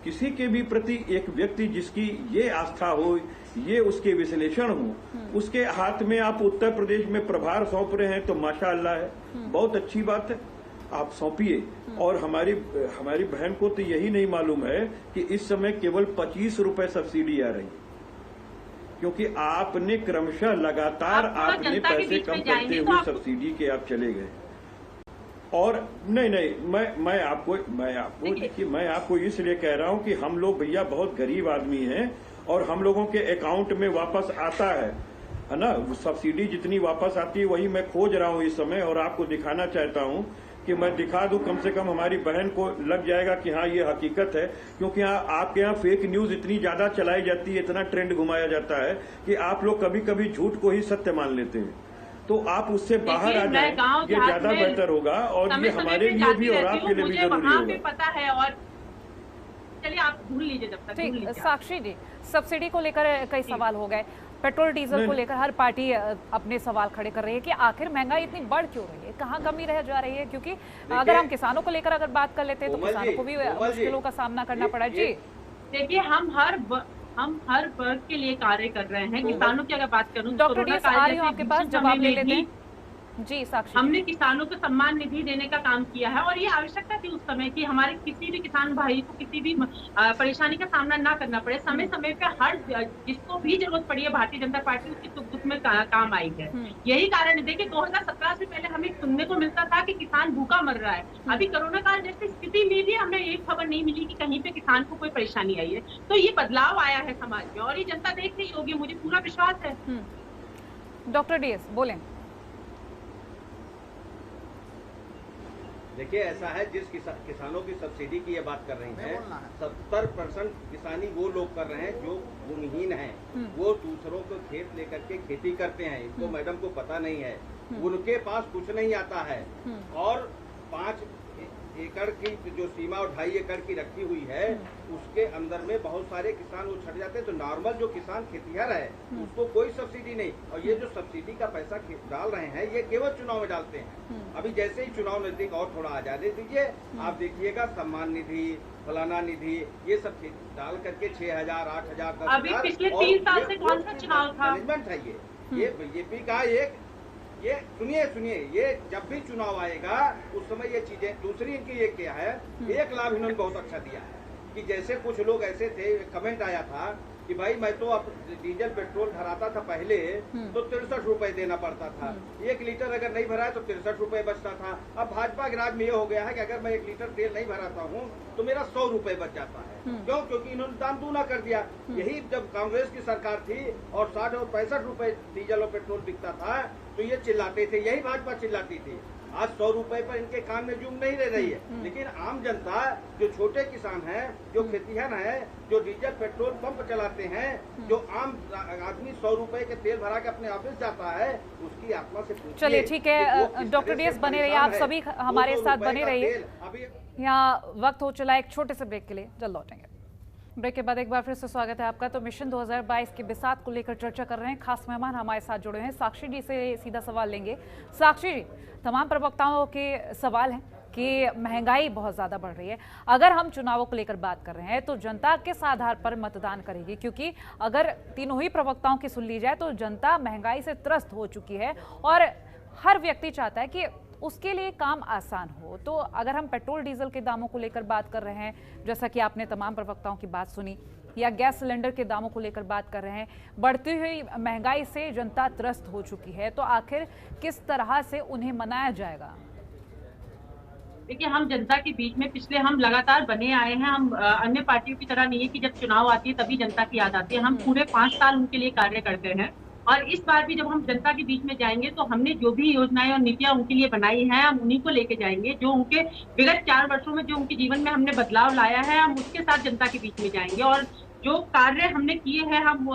किसी के भी प्रति एक व्यक्ति जिसकी ये आस्था हो, ये उसके विश्लेषण हो, उसके हाथ में आप उत्तर प्रदेश में प्रभार सौंप रहे हैं तो माशाअल्लाह है, बहुत अच्छी बात है, आप सौंपिए। और हमारी बहन को तो यही नहीं मालूम है कि इस समय केवल 25 रुपए सब्सिडी आ रही है, क्योंकि आपने क्रमशः लगातार आपने पैसे कम करते हुए सब्सिडी के आप चले गए। और नहीं, मैं आपको देखिए, मैं आपको इसलिए कह रहा हूं कि हम लोग भैया बहुत गरीब आदमी हैं, और हम लोगों के अकाउंट में वापस आता है ना, सब्सिडी जितनी वापस आती है वही मैं खोज रहा हूं इस समय, और आपको दिखाना चाहता हूं कि मैं दिखा दूं, कम से कम हमारी बहन को लग जाएगा कि हाँ ये हकीकत है। क्योंकि यहाँ आपके यहाँ फेक न्यूज इतनी ज्यादा चलाई जाती है, इतना ट्रेंड घुमाया जाता है कि आप लोग कभी कभी झूठ को ही सत्य मान लेते हैं। तो आप उससे बाहर आ जाए, ये ज्यादा बेहतर होगा, और ये हमारे लिए भी और आपके लिए भी जरूरी होगा। पता है, और चलिए आप भूल लीजिए जब तक। ठीक, साक्षी जी, सब्सिडी को लेकर कई सवाल हो गए, पेट्रोल डीजल को लेकर हर पार्टी अपने सवाल खड़े कर रही है कि आखिर महंगाई इतनी बढ़ क्यों रही है, कहाँ कमी रह जा रही है? क्योंकि अगर हम किसानों को लेकर अगर बात कर लेते हैं तो किसानों को भी मुश्किलों का सामना करना पड़ा। जी देखिए, हम हर वर्ग के लिए कार्य कर रहे हैं। किसानों की अगर बात करूं, डॉक्टर डीएस आ रही हूं आपके पास, जवाब ले लेते हैं। जी साक्षी, हमने किसानों को सम्मान निधि देने का काम किया है, और ये आवश्यकता थी उस समय कि हमारे किसी भी किसान भाई को किसी भी परेशानी का सामना ना करना पड़े। समय समय पे हर जिसको भी जरूरत पड़ी है भारतीय जनता पार्टी उसकी सुख दुख में काम आई है। यही कारण है। देखिए, 2017 से पहले हमें सुनने को मिलता था कि किसान भूखा मर रहा है। अभी कोरोना काल जैसी स्थिति में भी हमें एक खबर नहीं मिली कि कहीं पे किसान को कोई परेशानी आई है। तो ये बदलाव आया है समाज में, और ये जनता देख रही होगी, मुझे पूरा विश्वास है। डॉक्टर डीएस बोलें। देखिए, ऐसा है, जिस किसानों की सब्सिडी की ये बात कर रही हैं, 70% किसानी वो लोग कर रहे हैं जो भूमिहीन हैं, वो दूसरों को खेत लेकर के खेती करते हैं। इनको मैडम को पता नहीं है, उनके पास कुछ नहीं आता है, और 5 एकड़ की जो सीमा और 2.5 एकड़ की रखी हुई है, उसके अंदर में बहुत सारे किसान वो छट जाते हैं। तो नॉर्मल जो किसान खेतिहर है उसको कोई सब्सिडी नहीं, और ये जो सब्सिडी का पैसा डाल रहे हैं ये केवल चुनाव में डालते हैं। अभी जैसे ही चुनाव नजदीक और थोड़ा आजादी दीजिए, आप देखिएगा सम्मान निधि, फलाना निधि, ये सब डाल करके 6,000, 8,000, 10,000। अभी पिछले 3 साल से कौन सा चुनाव था? मैनेजमेंट है ये बीजेपी का एक। ये सुनिए, ये जब भी चुनाव आएगा उस समय ये चीजें। दूसरी इनकी ये क्या है, एक लाभ इन्होंने बहुत अच्छा दिया है कि जैसे कुछ लोग ऐसे थे, कमेंट आया था कि भाई मैं तो अब डीजल पेट्रोल भराता था पहले तो 63 रुपए देना पड़ता था, 1 लीटर अगर नहीं भरा है तो 63 रुपए बचता था। अब भाजपा के राज में ये हो गया है कि अगर मैं 1 लीटर तेल नहीं भराता हूँ तो मेरा 100 रुपए बच जाता है। क्यों? क्योंकि इन्होंने दाम दूना कर दिया। यही जब कांग्रेस की सरकार थी और 60 और 65 रुपए डीजल और पेट्रोल बिकता था तो ये चिल्लाते थे, यही भाजपा चिल्लाती थी। आज 100 रुपए पर इनके कान में जूम नहीं रह रही है। लेकिन आम जनता, जो छोटे किसान हैं, जो खेतिहर हैं, जो डीजल पेट्रोल पंप चलाते हैं, जो आम आदमी 100 रुपए के तेल भरा के अपने ऑफिस जाता है, उसकी आत्मा से पूछिए। चलिए ठीक है, डॉक्टर डीएस बने रहिए, आप सभी हमारे साथ बने रहिए। यहाँ वक्त हो चला एक छोटे से ब्रेक के लिए, जल्द लौटेंगे। ब्रेक के बाद एक बार फिर से स्वागत है आपका। तो मिशन 2022 के बिसात को लेकर चर्चा कर रहे हैं। खास मेहमान हमारे साथ जुड़े हैं, साक्षी जी से सीधा सवाल लेंगे। साक्षी जी, तमाम प्रवक्ताओं के सवाल हैं कि महंगाई बहुत ज़्यादा बढ़ रही है। अगर हम चुनावों को लेकर बात कर रहे हैं तो जनता किस आधार पर मतदान करेगी? क्योंकि अगर तीनों ही प्रवक्ताओं की सुन ली जाए तो जनता महंगाई से त्रस्त हो चुकी है और हर व्यक्ति चाहता है कि उसके लिए काम आसान हो। तो अगर हम पेट्रोल डीजल के दामों को लेकर बात कर रहे हैं, जैसा कि आपने तमाम प्रवक्ताओं की बात सुनी, या गैस सिलेंडर के दामों को लेकर बात कर रहे हैं, बढ़ती हुई महंगाई से जनता त्रस्त हो चुकी है, तो आखिर किस तरह से उन्हें मनाया जाएगा? देखिए, हम जनता के बीच में पिछले हम लगातार बने आए हैं। हम अन्य पार्टियों की तरह नहीं है कि जब चुनाव आती है तभी जनता की याद आती है। हम पूरे 5 साल उनके लिए कार्य करते हैं और इस बार भी जब हम जनता के बीच में जाएंगे तो हमने जो भी योजनाएं और नीतियां उनके लिए बनाई हैं, हम उन्हीं को लेके जाएंगे। जो उनके विगत 4 वर्षों में जो उनके जीवन में हमने बदलाव लाया है, हम उसके साथ जनता के बीच में जाएंगे और जो कार्य हमने किए हैं हम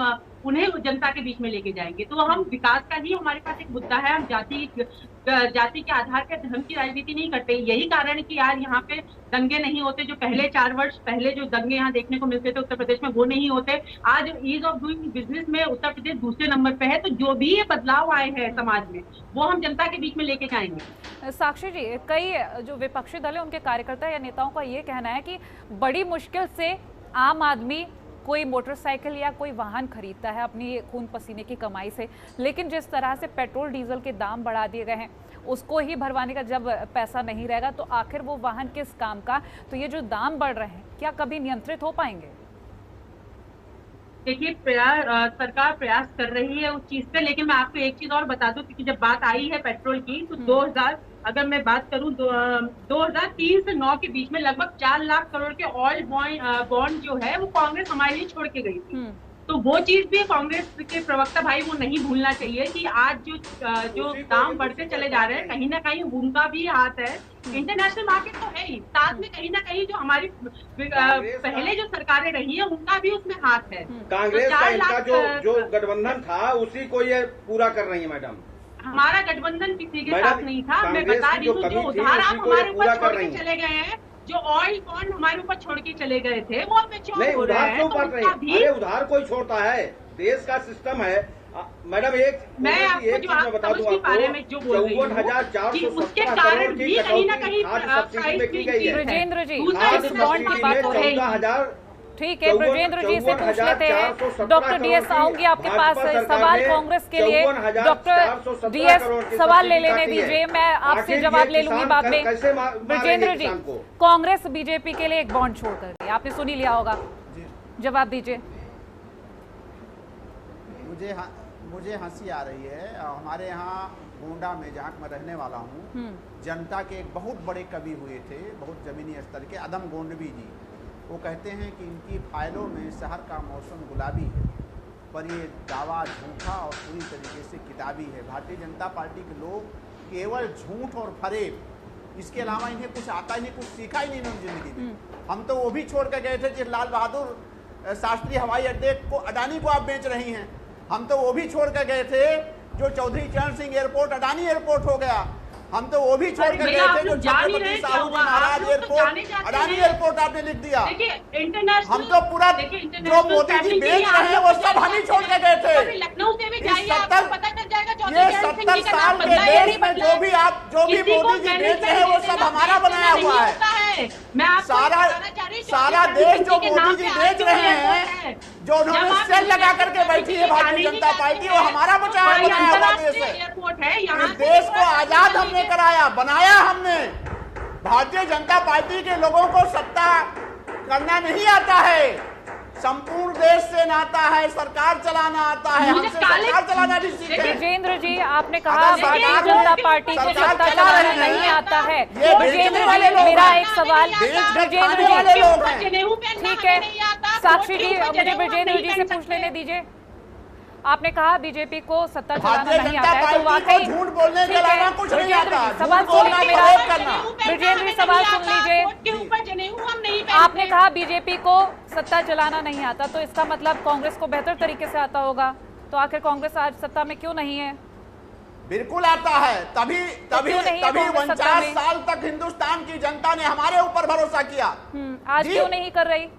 उन्हें जनता के बीच में लेके जाएंगे। तो हम विकास का ही हमारे पास एक मुद्दा है। हम जाति के आधार पर धर्म की राजनीति नहीं करते। यही कारण है कि यार यहाँ पे दंगे नहीं होते। जो पहले 4 वर्ष पहले जो दंगे यहाँ देखने को मिलते थे उत्तर प्रदेश में, वो नहीं होते। आज ईज ऑफ डूइंग बिजनेस में उत्तर प्रदेश दूसरे नंबर पे है। तो जो भी ये बदलाव आए हैं समाज में, वो हम जनता के बीच में लेके जाएंगे। साक्षी जी, कई जो विपक्षी दल है उनके कार्यकर्ता या नेताओं का ये कहना है कि बड़ी मुश्किल से आम आदमी कोई मोटरसाइकिल या कोई वाहन खरीदता है अपनी खून पसीने की कमाई से, लेकिन जिस तरह से पेट्रोल डीजल के दाम बढ़ा दिए गए हैं, उसको ही भरवाने का जब पैसा नहीं रहेगा तो आखिर वो वाहन किस काम का? तो ये जो दाम बढ़ रहे हैं, क्या कभी नियंत्रित हो पाएंगे? देखिए, सरकार प्रयास कर रही है उस चीज पे, लेकिन मैं आपको एक चीज और बता दूं, क्योंकि जब बात आई है पेट्रोल की तो अगर मैं बात करूं 2003 से 9 के बीच में लगभग 4 लाख करोड़ के ऑयल बॉन्ड जो है वो कांग्रेस हमारे लिए छोड़ के गई थी। तो वो चीज भी कांग्रेस के प्रवक्ता भाई वो नहीं भूलना चाहिए कि आज जो दाम बढ़ते चले जा रहे हैं, कहीं ना कहीं उनका भी हाथ है। इंटरनेशनल मार्केट तो है ही, साथ में कहीं ना कहीं जो हमारी पहले जो सरकारें रही है उनका भी उसमें हाथ है। कांग्रेस का इनका जो गठबंधन था उसी को ये पूरा कर रही है मैडम। हमारा गठबंधन किसी के साथ नहीं था। मैं बता रही हूँ, जो उधार आप हमारे ऊपर छोड़ के चले गए हैं, जो ऑयल बॉन्ड हमारे ऊपर छोड़ के चले गए थे, वो मैच्योर हो रहे हैं। अरे उधार कोई छोड़ता है, देश का सिस्टम है मैडम। मैं आपको जो आप समझ के बारे में जो बोल रही हूँ, उसके कारण भी कहीं ना कहीं ब्रजेंद्र जी इस बॉन्ड की बात हो रही है। ठीक है, ब्रजेंद्र जी से पूछ लेते हैं। डॉक्टर डीएस आऊंगी आपके पास, सवाल कांग्रेस के लिए। डॉक्टर डीएस सवाल ले लेने दीजिए, मैं आपसे जवाब ले लूंगी बाद में। ब्रजेंद्र जी, कांग्रेस बीजेपी के लिए एक बॉन्ड छोड़ कर गई, आपने सुन ही लिया होगा, जवाब दीजिए। मुझे हंसी आ रही है। हमारे यहाँ गोंडा में, जहाँ मैं रहने वाला हूँ, जनता के एक बहुत बड़े कवि हुए थे, बहुत जमीनी स्तर के, अदम गोंडवी जी। वो कहते हैं कि इनकी फाइलों में शहर का मौसम गुलाबी है, पर ये दावा झूठा और पूरी तरीके से किताबी है। भारतीय जनता पार्टी के लोग केवल झूठ और फरेब, इसके अलावा इन्हें कुछ आता ही नहीं, कुछ सीखा ही नहीं इन्होंने जिंदगी में। हम तो वो भी छोड़ कर गए थे जिस लाल बहादुर शास्त्री हवाई अड्डे को, अडानी को आप बेच रही हैं। हम तो वो भी छोड़ कर गए थे जो चौधरी चरण सिंह एयरपोर्ट अडानी एयरपोर्ट हो गया। हम तो वो भी छोड़ कर गए थे जो छत्रपति साहू जी महाराज एयरपोर्ट अडानी एयरपोर्ट आपने लिख दिया। हम तो पूरा जो मोदी जी बेच रहे हैं वो सब हम ही छोड़ के गए थे। लखनऊ से भी जाइए, आपको पता चल जाएगा। ये 70 साल के देश में जो भी मोदी जी बेच रहे हैं वो सब हमारा बनाया हुआ है। सारा देश जो मोदी जी बेच रहे हैं, जो उन्होंने सेल लगा करके बैठी है भारतीय जनता पार्टी, वो हमारा बनाया हुआ देश है। इस देश को आजाद हमने कराया, बनाया हमने। भारतीय जनता पार्टी के लोगों को सत्ता करना नहीं आता है, संपूर्ण देश से नाता है, सरकार चलाना आता है, हमसे सरकार चलाना भी सीखे। ब्रजेंद्र जी, आपने कहा भारतीय जनता पार्टी को सत्ता चलाना नहीं आता है। ब्रजेंद्र जी, मेरा एक सवाल, ब्रजेंद्र जी, ठीक है, साक्षी जी मुझे ब्रजेंद्र जी से पूछ लेने दीजिए। आपने कहा बीजेपी को सत्ता चलाना भारतीय नहीं जनता आता है, तो पार्टी वाकई को झूठ बोलने के ठीक है। अलावा कुछ नहीं आता। सवाल झूठ सुन बोलना, लीजिए फरेब मेरा। करना। ब्रिजेंद्र सवाल सुन लीजिए। के ऊपर जनेऊ हम नहीं आपने कहा बीजेपी को सत्ता चलाना नहीं आता, तो इसका मतलब कांग्रेस को बेहतर तरीके से आता होगा। तो आखिर कांग्रेस आज सत्ता में क्यों नहीं है? बिल्कुल आता है। तभी तभी क्यों नहीं है तभी कांग्रेस सत्ता 49 में? साल तक हिंदुस्तान की जनता ने हमारे ऊपर भरोसा किया। आज जी। क्यों नहीं कर रही?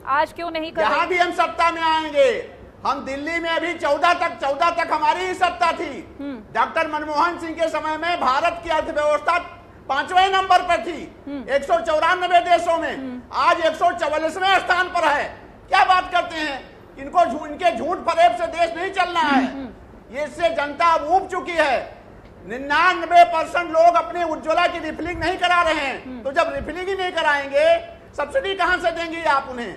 आज क्यों नहीं कर यहाँ रही? भी हम सत्ता में आएंगे। हम दिल्ली में अभी 14 तक हमारी ही सत्ता थी। डॉक्टर मनमोहन सिंह के समय में भारत की अर्थव्यवस्था 5वें नंबर पर थी 194 देशों में। आज 144वें स्थान पर है। क्या बात करते हैं? इनके झूठ फरेब से देश नहीं चलना है। ये इससे जनता अब ऊब चुकी है। 99% लोग अपने उज्ज्वला की रिफिलिंग नहीं करा रहे हैं। तो जब रिफिलिंग ही नहीं कराएंगे, सब्सिडी कहां से देंगे आप उन्हें?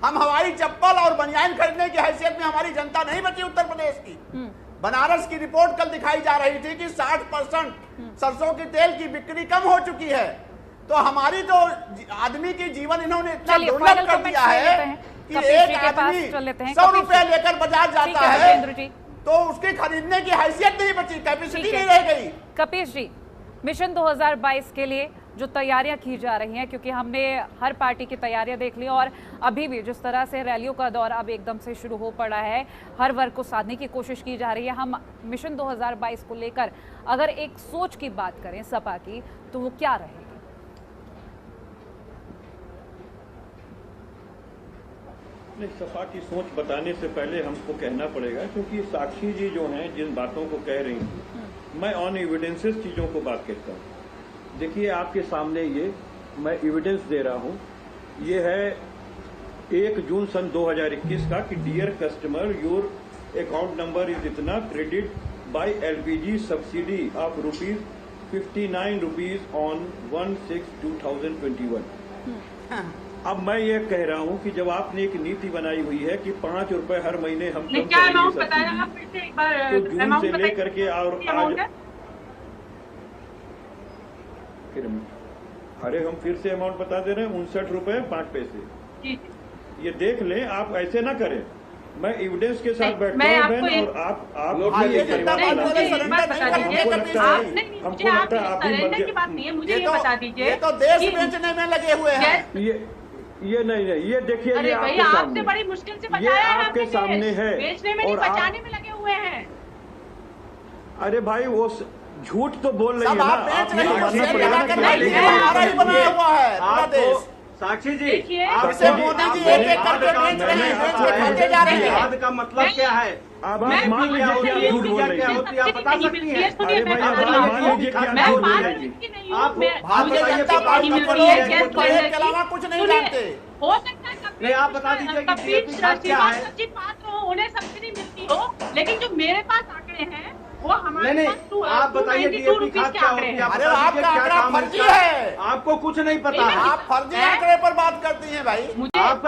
हम हवाई चप्पल और बनियान खरीदने की हैसियत में हमारी जनता नहीं बची उत्तर प्रदेश की। बनारस की रिपोर्ट कल दिखाई जा रही थी कि 60% सरसों के तेल की बिक्री कम हो चुकी है। तो हमारी तो आदमी की जीवन इन्होंने इतना चलिए, दुर्लभ फाइनल कर कमेंट दिया ले है लेते हैं। कि कपिल एक जी के पास आदमी चल लेते हैं। 100 कपिल रुपया जी। लेकर बाजार ठीक जाता है है, ब्रिजेंद्र जी। तो उसकी खरीदने की हैसियत नहीं बची, कैपेसिटी ठीक नहीं है। रह गई। कपीश जी, मिशन 2022 के लिए जो तैयारियां की जा रही हैं, क्योंकि हमने हर पार्टी की तैयारियां देख ली और अभी भी जिस तरह से रैलियों का दौर अब एकदम से शुरू हो पड़ा है, हर वर्ग को साधने की कोशिश की जा रही है। हम मिशन 2022 को लेकर अगर एक सोच की बात करें सपा की, तो वो क्या रहेगी? नहीं, सपा की सोच बताने से पहले हमको कहना पड़ेगा, क्योंकि साक्षी जी जो हैं जिन बातों को कह रही हैं, मैं ऑन एविडेंसेस चीजों को बात कहता हूँ। देखिए आपके सामने ये मैं एविडेंस दे रहा हूँ। ये है 1 जून सन 2021 का कि dear customer your account number is इतना credit by LPG subsidy of ₹59 on 1/6/2021। अब मैं ये कह रहा हूँ कि जब आपने एक नीति बनाई हुई है कि ₹5 हर महीने हम कम क्या अमाउंट करेंगे बताया सब्सिडी, आप फिर से एक बार? तो जून अमाउंट से बताइए। लेकर के और अमाउंट है? अरे हम फिर से अमाउंट बता दे रहे हैं, ₹59.05। जी ये देख लें, आप ऐसे ना करें। मैं एविडेंस के साथ बैठता मैं हूँ आपको बहन, एक- और आप लोग भी ये ये परिवार नहीं, चलाते मुझे हैं। एक बात बता दीजिए। हमको लगता आप है नहीं, हमको मुझे आप लगता है आप भी सरेंडर की बात नहीं है, मुझे ये बता दीजिए। ये तो देश कि- बेचने में लगे हुए हैं। ये नहीं, ये देखिए, अरे ये भाई, आपके आपसे सामने, बड़ी मुश्किल से ये बचाया है आपके आपने सामने देश। है। बेचने में नहीं, और आप- बचाने में लगे हुए हैं। अरे भाई वो झूठ तो बोल रही है सब ना, आप बेच आपने रहे तो हैं, मानना शेयर पड़ेगा लगा ना कर कि नहीं, बैठिए, ये- हमारा ही बना हुआ है पूरा आपको देश। साक्षी जी, देखिए, जिसे मोदी जी एक-एक करके बेच रहे हैं, बेच के खाते जा रहे हैं। जिहाद का मतलब क्या है? अब मैं आप मान लीजिए कि आप झूठ बोल रही क्या हैं। होती है आप बता सकती हैं? अरे भाई, आप मान लीजिए कि आप मैं झूठ बोल बात रही हैं। की नहीं आप हूँ। मैं भारतीय मुझे जनता लगता पार्टी है के कि लोग ये हैं, गैस ट्रेड सिलेंडर के अलावा कुछ नहीं सुनिए, जानते। हो सकता है कपिल नहीं, आप बता दीजिए कि कपिल DAP खाद क्या है? सच्ची पात्र हो, उन्हें सब्सिडी मिलती हो, लेकिन जो मेरे पास आंकड़े हैं वो हमारे नहीं, पास आप बताइए 292 DAP रुपीस खाद के क्या आंकड़े होती है? हैं। आप अरे बता आपका दीजिए क्या आंकड़ा काम फर्जी इसका? है। आपको कुछ नहीं पता नहीं, है। आप फर्जी मैं- आंकड़े पर बात करती हैं भाई। मुझे आप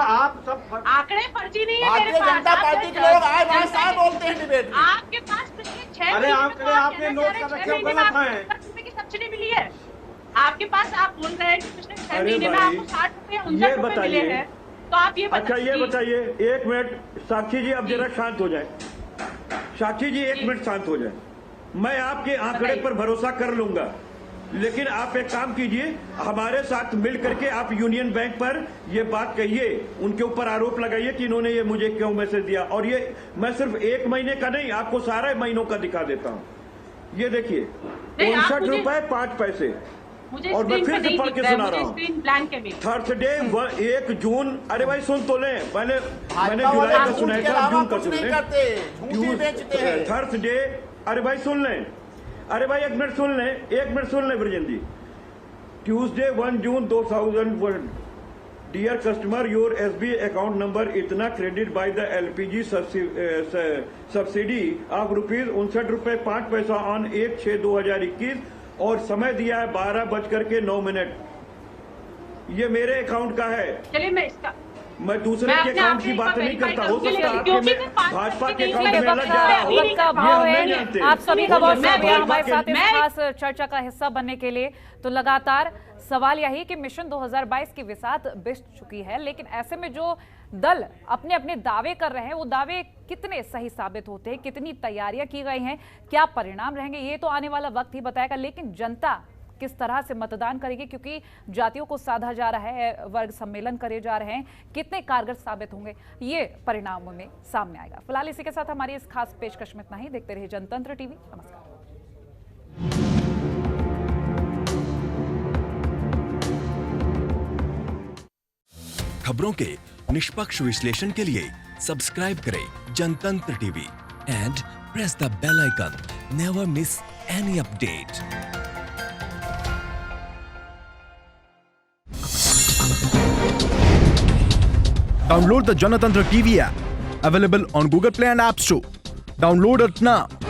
सब आंकड़े फर्जी नहीं है मेरे भारतीय पास। जनता आप पार्टी के जनता लोग आए बाएं जनता साए के- बोलते हैं डिबेट में। आपके पास पिछले 6 अरे महीने में आंकड़े तो आप आपने कहना नोट चाह रहे कर हैं, रखे 6 हो, महीने में गलत आपको हैं। 60 रुपए की सब्सिडी मिली है। आपके पास आप बोल रहे हैं कि पिछले 6 अरे महीने में भाई, आपको 60 रुपए ये 59 रुपए मिले बताइए। हैं। तो आप ये अच्छा ये बताइए। बताइए, 1 मिनट साक्षी जी, अब जरा शांत हो जाए। साक्षी जी 1 मिनट शांत हो जाए। मैं आपके आंकड़े पर भरोसा कर लूंगा, लेकिन आप एक काम कीजिए, हमारे साथ मिल करके आप यूनियन बैंक पर ये बात कहिए, उनके ऊपर आरोप लगाइए कि इन्होंने ये मुझे क्यों मैसेज दिया। और ये मैं सिर्फ 1 महीने का नहीं, आपको सारे महीनों का दिखा देता हूँ। ये देखिए, नहीं, आप 59 मुझे- रुपए 5 पैसे। मुझे और मैं स्क्रीन फिर पे से नहीं पढ़ दिख के रहा है, सुना रहा मुझे हूँ। स्क्रीन ब्लैंक है मेरी। थर्सडे 1 जून, अरे भाई सुन तो लें, मैंने भाजपा जुलाई वाले का झूठ सुना के था, अलावा जून का कुछ सुन नहीं लें। करते, झूठ ही बेचते हैं। थर्सडे, अरे भाई सुन लें, अरे भाई 1 मिनट सुन लें, 1 मिनट सुन लें Brajendra ji. Tuesday 1 June 2001, dear customer your SBI account number इतना credit by the LPG subsidy of ₹59.05 on 1/6/2021 और समय दिया है 12:09। ये मेरे अकाउंट का है। चलिए मैं इसका मैं दूसरे मैं के अपने अकाउंट आप की में बात एक नहीं बार करता। हो verify सकता है क्योंकि कि मैं मैं 5 भाजपा के नहीं अकाउंट में लगा लग जा रहा हो, वक्त का ये भाव हम नहीं है। जानते। आप सभी का बहुत मैं शुक्रिया भाजपा हमारे के- साथ इस खास चर्चा का हिस्सा बनने के लिए। तो लगातार सवाल यही कि मिशन 2022 की विसात बिछ चुकी है, लेकिन ऐसे में जो दल अपने अपने दावे कर रहे हैं वो दावे कितने सही साबित होते हैं, कितनी तैयारियां की गई हैं, क्या परिणाम रहेंगे, ये तो आने वाला वक्त ही बताएगा। लेकिन जनता किस तरह से मतदान करेगी, क्योंकि जातियों को साधा जा रहा है, वर्ग सम्मेलन करे जा रहे हैं, कितने कारगर साबित होंगे ये परिणामों में सामने आएगा। फिलहाल इसी के साथ हमारी इस खास पेशकश में इतना ही। देखते रहिए जनतंत्र टीवी। नमस्कार। खबरों के निष्पक्ष विश्लेषण के लिए सब्सक्राइब करें Janatantra TV and press the bell icon. Never miss any update. Download the Janatantra TV app, available on Google Play and App Store. Download it now.